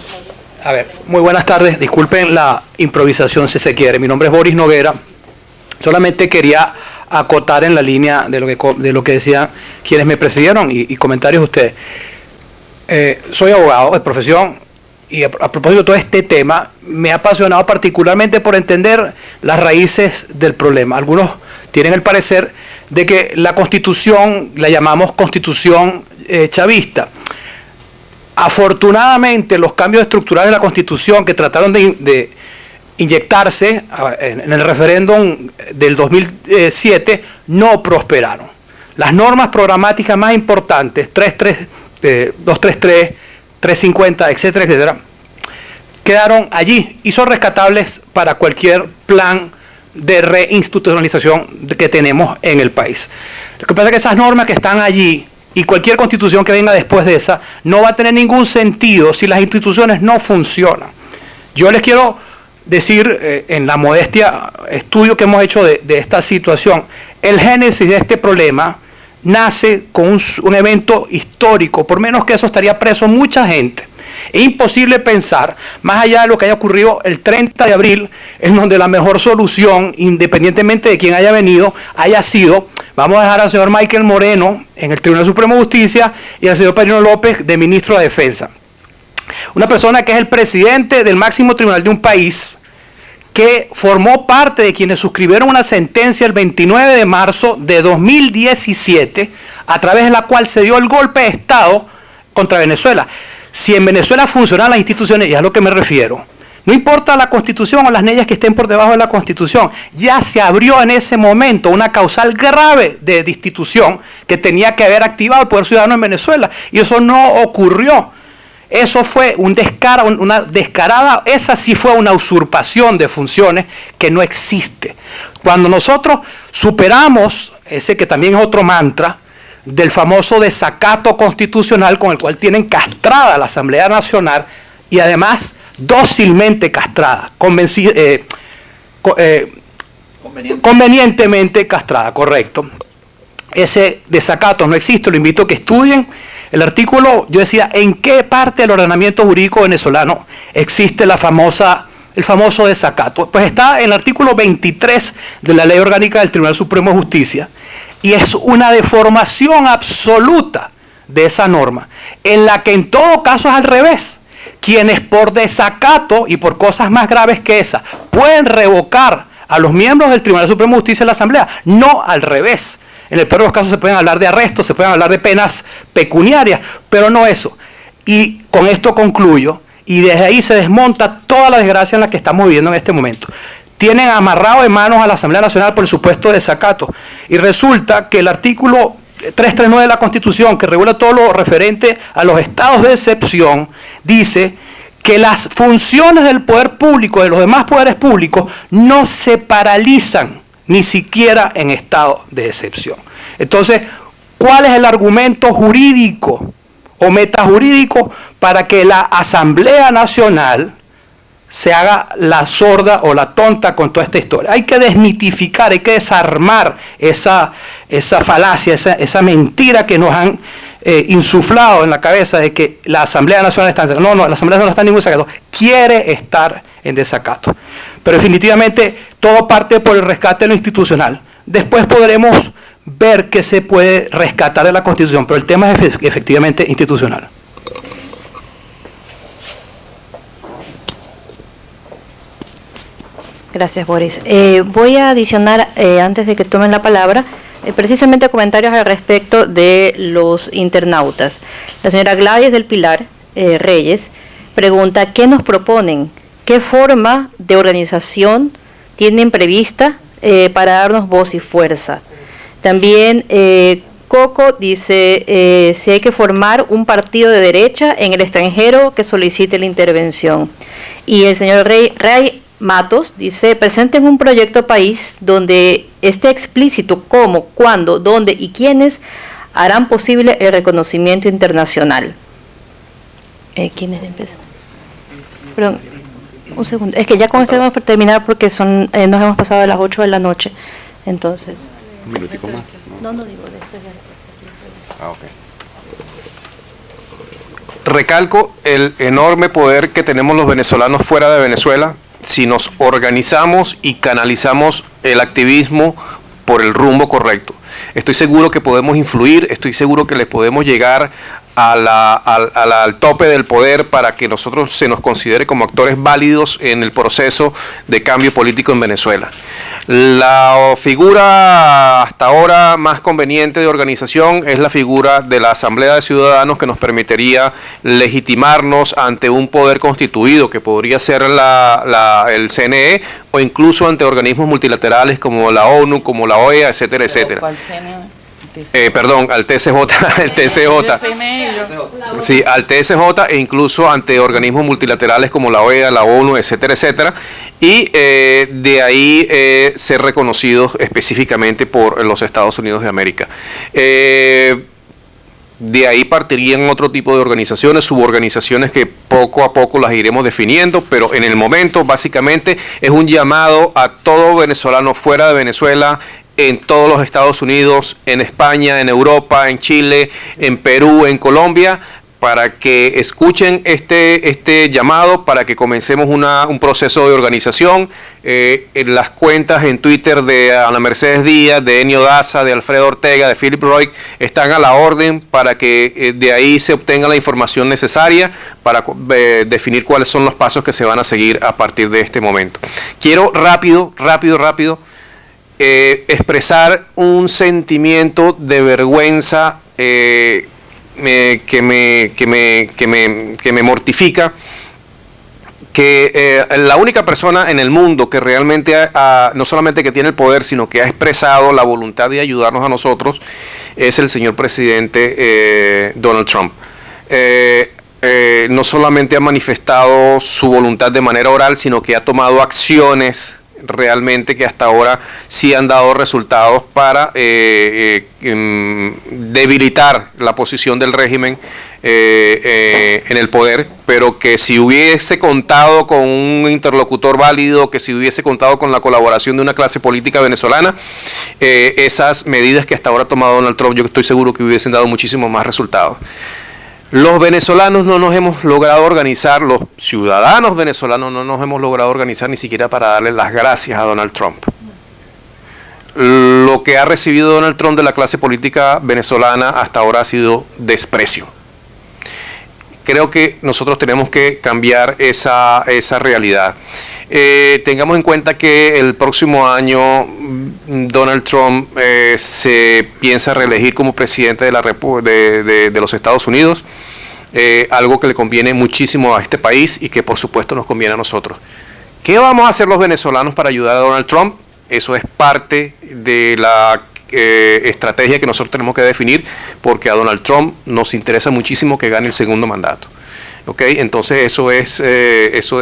A ver, muy buenas tardes, disculpen la improvisación si se quiere. Mi nombre es Boris Noguera. Solamente quería acotar en la línea de lo que decían quienes me precedieron y comentarios de ustedes. Soy abogado de profesión y a propósito de todo este tema, me ha apasionado particularmente por entender las raíces del problema. Algunos tienen el parecer de que la Constitución la llamamos Constitución chavista. Afortunadamente, los cambios estructurales de la Constitución que trataron de inyectarse en el referéndum del 2007 no prosperaron. Las normas programáticas más importantes, 233, 350, etcétera, etcétera, quedaron allí y son rescatables para cualquier plan de reinstitucionalización que tenemos en el país. Lo que pasa es que esas normas que están allí y cualquier constitución que venga después de esa no va a tener ningún sentido si las instituciones no funcionan. Yo les quiero decir, en la modestia estudio que hemos hecho de esta situación, el génesis de este problema nace con un evento histórico, por menos que eso estaría preso mucha gente. Es imposible pensar, más allá de lo que haya ocurrido el 30 de abril, en donde la mejor solución, independientemente de quién haya venido, haya sido, vamos a dejar al señor Michael Moreno en el Tribunal Supremo de Justicia y al señor Pedro López de Ministro de Defensa. Una persona que es el presidente del máximo tribunal de un país, que formó parte de quienes suscribieron una sentencia el 29 de marzo de 2017, a través de la cual se dio el golpe de Estado contra Venezuela. Si en Venezuela funcionan las instituciones, y es a lo que me refiero, no importa la Constitución o las leyes que estén por debajo de la Constitución, ya se abrió en ese momento una causal grave de destitución que tenía que haber activado el Poder Ciudadano en Venezuela, y eso no ocurrió. Eso fue una descarada, esa sí fue una usurpación de funciones que no existe. Cuando nosotros superamos ese que también es otro mantra del famoso desacato constitucional con el cual tienen castrada la Asamblea Nacional y además dócilmente castrada, convenientemente castrada, correcto. Ese desacato no existe, lo invito a que estudien. El artículo, yo decía, ¿en qué parte del ordenamiento jurídico venezolano existe el famoso desacato? Pues está en el artículo 23 de la Ley Orgánica del Tribunal Supremo de Justicia, y es una deformación absoluta de esa norma, en la que en todo caso es al revés. Quienes por desacato y por cosas más graves que esa pueden revocar a los miembros del Tribunal Supremo de Justicia de la Asamblea, no al revés. En el peor de los casos se pueden hablar de arrestos, se pueden hablar de penas pecuniarias, pero no eso. Y con esto concluyo, y desde ahí se desmonta toda la desgracia en la que estamos viviendo en este momento. Tienen amarrado de manos a la Asamblea Nacional por el supuesto desacato. Y resulta que el artículo 339 de la Constitución, que regula todo lo referente a los estados de excepción, dice que las funciones del poder público, de los demás poderes públicos, no se paralizan ni siquiera en estado de excepción. Entonces, ¿cuál es el argumento jurídico o metajurídico para que la Asamblea Nacional se haga la sorda o la tonta con toda esta historia? Hay que desmitificar, hay que desarmar esa falacia, esa mentira que nos han insuflado en la cabeza de que la Asamblea Nacional está en desacato. No, la Asamblea Nacional no está en ningún desacato, quiere estar en desacato. Pero definitivamente todo parte por el rescate de lo institucional. Después podremos ver qué se puede rescatar de la Constitución, pero el tema es efectivamente institucional. Gracias, Boris. Voy a adicionar, antes de que tomen la palabra, precisamente comentarios al respecto de los internautas. La señora Gladys del Pilar Reyes pregunta, ¿qué nos proponen? ¿Qué forma de organización tienen prevista para darnos voz y fuerza? También Coco dice, si hay que formar un partido de derecha en el extranjero que solicite la intervención. Y el señor Rey Matos dice, presenten un proyecto país donde esté explícito cómo, cuándo, dónde y quiénes harán posible el reconocimiento internacional. ¿Quiénes empiezan? Perdón, un segundo. Es que ya con esto vamos a terminar porque nos hemos pasado de las 8 de la noche. Entonces. Un minutico más. No digo de esto ya. Ok. Recalco el enorme poder que tenemos los venezolanos fuera de Venezuela si nos organizamos y canalizamos el activismo por el rumbo correcto. Estoy seguro que podemos influir, estoy seguro que les podemos llegar al tope del poder para que nosotros se nos considere como actores válidos en el proceso de cambio político en Venezuela. La figura hasta ahora más conveniente de organización es la figura de la Asamblea de Ciudadanos, que nos permitiría legitimarnos ante un poder constituido, que podría ser el CNE, o incluso ante organismos multilaterales como la ONU, como la OEA, etcétera, etcétera. Al TCJ, sí, al TSJ e incluso ante organismos multilaterales como la OEA, la ONU, etcétera, etcétera, y de ahí ser reconocidos específicamente por los Estados Unidos de América. De ahí partirían otro tipo de organizaciones, suborganizaciones que poco a poco las iremos definiendo, pero en el momento básicamente es un llamado a todo venezolano fuera de Venezuela, en todos los Estados Unidos, en España, en Europa, en Chile, en Perú, en Colombia, para que escuchen este llamado, para que comencemos un proceso de organización. En las cuentas en Twitter de Ana Mercedes Díaz, de Enio Daza, de Alfredo Ortega, de Philip Roy, están a la orden para que de ahí se obtenga la información necesaria para definir cuáles son los pasos que se van a seguir a partir de este momento. Quiero rápido, expresar un sentimiento de vergüenza que me mortifica, que la única persona en el mundo que realmente no solamente que tiene el poder, sino que ha expresado la voluntad de ayudarnos a nosotros es el señor presidente Donald Trump. No solamente ha manifestado su voluntad de manera oral, sino que ha tomado acciones realmente que hasta ahora sí han dado resultados para debilitar la posición del régimen en el poder, pero que si hubiese contado con un interlocutor válido, que si hubiese contado con la colaboración de una clase política venezolana, esas medidas que hasta ahora ha tomado Donald Trump, yo estoy seguro que hubiesen dado muchísimos más resultados. Los venezolanos no nos hemos logrado organizar, los ciudadanos venezolanos no nos hemos logrado organizar ni siquiera para darle las gracias a Donald Trump. Lo que ha recibido Donald Trump de la clase política venezolana hasta ahora ha sido desprecio. Creo que nosotros tenemos que cambiar esa realidad. Tengamos en cuenta que el próximo año Donald Trump se piensa reelegir como presidente de los Estados Unidos, algo que le conviene muchísimo a este país y que por supuesto nos conviene a nosotros. ¿Qué vamos a hacer los venezolanos para ayudar a Donald Trump? Eso es parte de la estrategia que nosotros tenemos que definir, porque a Donald Trump nos interesa muchísimo que gane el segundo mandato. ¿Okay? Entonces eso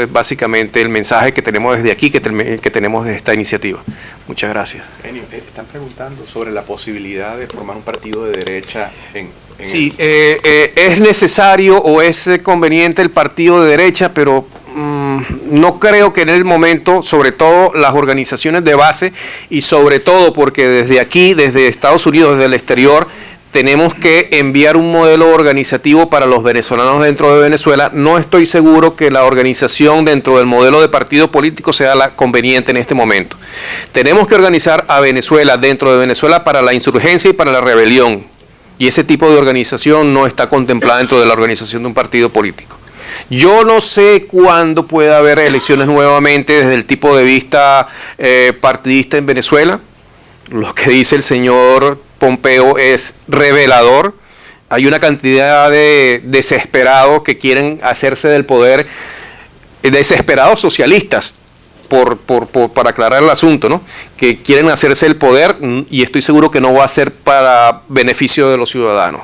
es básicamente el mensaje que tenemos desde aquí, que tenemos de esta iniciativa. Muchas gracias. Están preguntando sobre la posibilidad de formar un partido de derecha Sí, es necesario o es conveniente el partido de derecha, pero no creo que en el momento, sobre todo las organizaciones de base y sobre todo porque desde aquí, desde Estados Unidos, desde el exterior, tenemos que enviar un modelo organizativo para los venezolanos dentro de Venezuela. No estoy seguro que la organización dentro del modelo de partido político sea la conveniente en este momento. Tenemos que organizar a Venezuela dentro de Venezuela para la insurgencia y para la rebelión. Y ese tipo de organización no está contemplada dentro de la organización de un partido político. Yo no sé cuándo pueda haber elecciones nuevamente desde el tipo de vista partidista en Venezuela. Lo que dice el señor Pompeo es revelador. Hay una cantidad de desesperados que quieren hacerse del poder, desesperados socialistas, para aclarar el asunto, ¿no? Que quieren hacerse del poder y estoy seguro que no va a ser para beneficio de los ciudadanos.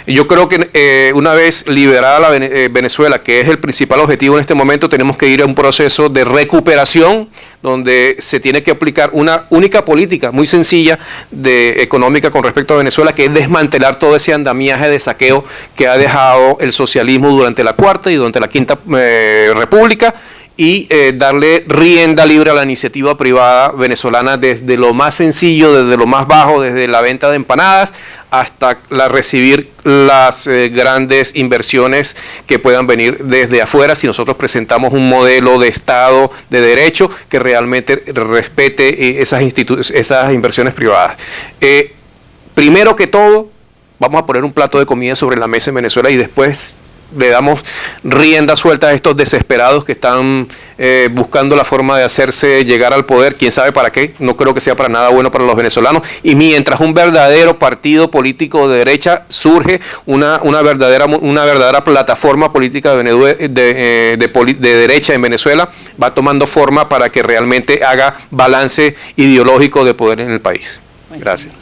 Yo creo que una vez liberada Venezuela, que es el principal objetivo en este momento, tenemos que ir a un proceso de recuperación donde se tiene que aplicar una única política muy sencilla económica con respecto a Venezuela, que es desmantelar todo ese andamiaje de saqueo que ha dejado el socialismo durante la Cuarta y durante la Quinta República, y darle rienda libre a la iniciativa privada venezolana desde lo más sencillo, desde lo más bajo, desde la venta de empanadas hasta recibir las grandes inversiones que puedan venir desde afuera, si nosotros presentamos un modelo de Estado de Derecho que realmente respete esas inversiones privadas. Primero que todo, vamos a poner un plato de comida sobre la mesa en Venezuela y después le damos rienda suelta a estos desesperados que están buscando la forma de hacerse llegar al poder, quién sabe para qué. No creo que sea para nada bueno para los venezolanos, y mientras un verdadero partido político de derecha surge, una verdadera plataforma política de derecha en Venezuela va tomando forma para que realmente haga balance ideológico de poder en el país. Gracias.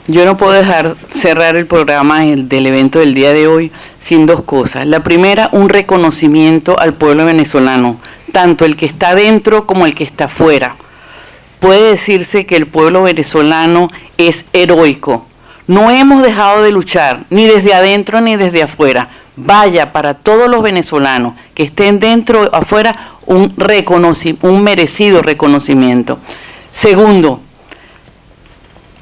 Yo no puedo dejar cerrar el programa del evento del día de hoy sin dos cosas. La primera, un reconocimiento al pueblo venezolano, tanto el que está dentro como el que está afuera. Puede decirse que el pueblo venezolano es heroico. No hemos dejado de luchar, ni desde adentro ni desde afuera. Vaya, para todos los venezolanos que estén dentro o afuera, un merecido reconocimiento. Segundo,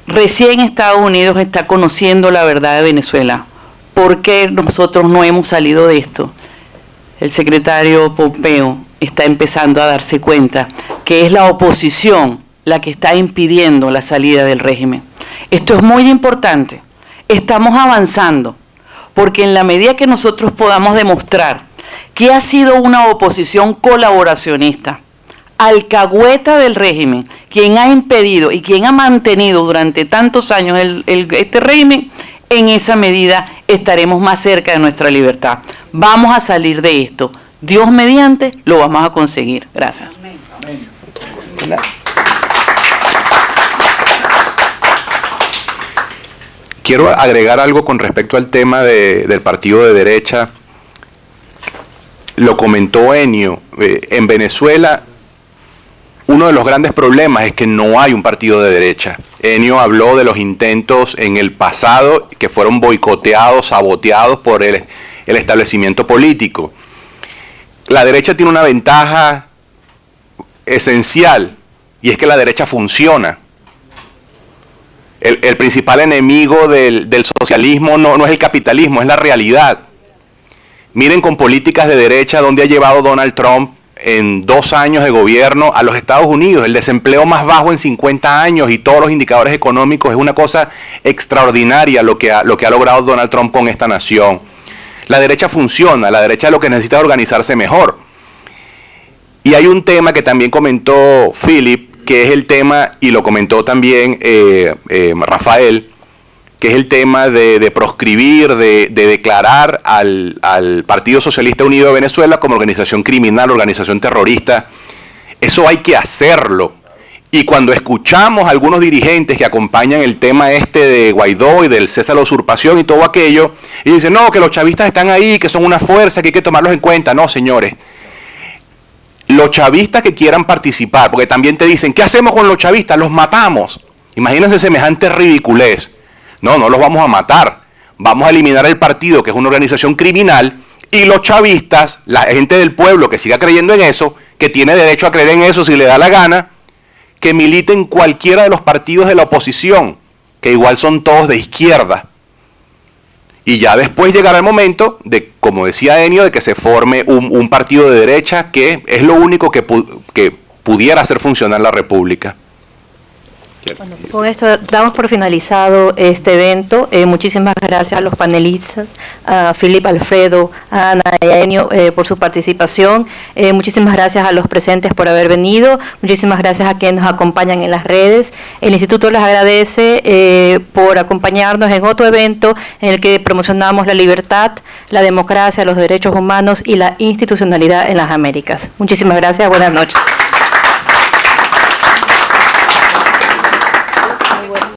recién Estados Unidos está conociendo la verdad de Venezuela. ¿Por qué nosotros no hemos salido de esto? El secretario Pompeo está empezando a darse cuenta que es la oposición la que está impidiendo la salida del régimen. Esto es muy importante. Estamos avanzando, porque en la medida que nosotros podamos demostrar que ha sido una oposición colaboracionista, alcahueta del régimen, quien ha impedido y quien ha mantenido durante tantos años este régimen, en esa medida estaremos más cerca de nuestra libertad. Vamos a salir de esto. Dios mediante, lo vamos a conseguir. Gracias. Amén. Amén. Quiero agregar algo con respecto al tema del partido de derecha. Lo comentó Enio. En Venezuela, uno de los grandes problemas es que no hay un partido de derecha. Enio habló de los intentos en el pasado que fueron boicoteados, saboteados por el establecimiento político. La derecha tiene una ventaja esencial, y es que la derecha funciona. El principal enemigo del socialismo no es el capitalismo, es la realidad. Miren con políticas de derecha donde ha llevado Donald Trump en 2 años de gobierno a los Estados Unidos, el desempleo más bajo en 50 años y todos los indicadores económicos. Es una cosa extraordinaria lo que ha logrado Donald Trump con esta nación. La derecha funciona, la derecha lo que necesita es organizarse mejor. Y hay un tema que también comentó Philip, que es el tema, y lo comentó también Rafael, que es el tema de proscribir, de declarar al Partido Socialista Unido de Venezuela como organización criminal, organización terrorista. Eso hay que hacerlo. Y cuando escuchamos a algunos dirigentes que acompañan el tema de Guaidó y del cese a la usurpación y todo aquello, y dicen, no, que los chavistas están ahí, que son una fuerza, que hay que tomarlos en cuenta. No, señores. Los chavistas que quieran participar, porque también te dicen, ¿qué hacemos con los chavistas? Los matamos. Imagínense semejante ridiculez. No los vamos a matar. Vamos a eliminar el partido, que es una organización criminal, y los chavistas, la gente del pueblo que siga creyendo en eso, que tiene derecho a creer en eso si le da la gana, que milite en cualquiera de los partidos de la oposición, que igual son todos de izquierda. Y ya después llegará el momento de, como decía Enio, de que se forme un partido de derecha, que es lo único que pudiera hacer funcionar la República. Bueno, con esto damos por finalizado este evento. Muchísimas gracias a los panelistas, a Philip, Alfredo, a Ana y a Enio por su participación. Muchísimas gracias a los presentes por haber venido. Muchísimas gracias a quienes nos acompañan en las redes. El Instituto les agradece por acompañarnos en otro evento en el que promocionamos la libertad, la democracia, los derechos humanos y la institucionalidad en las Américas. Muchísimas gracias. Buenas noches.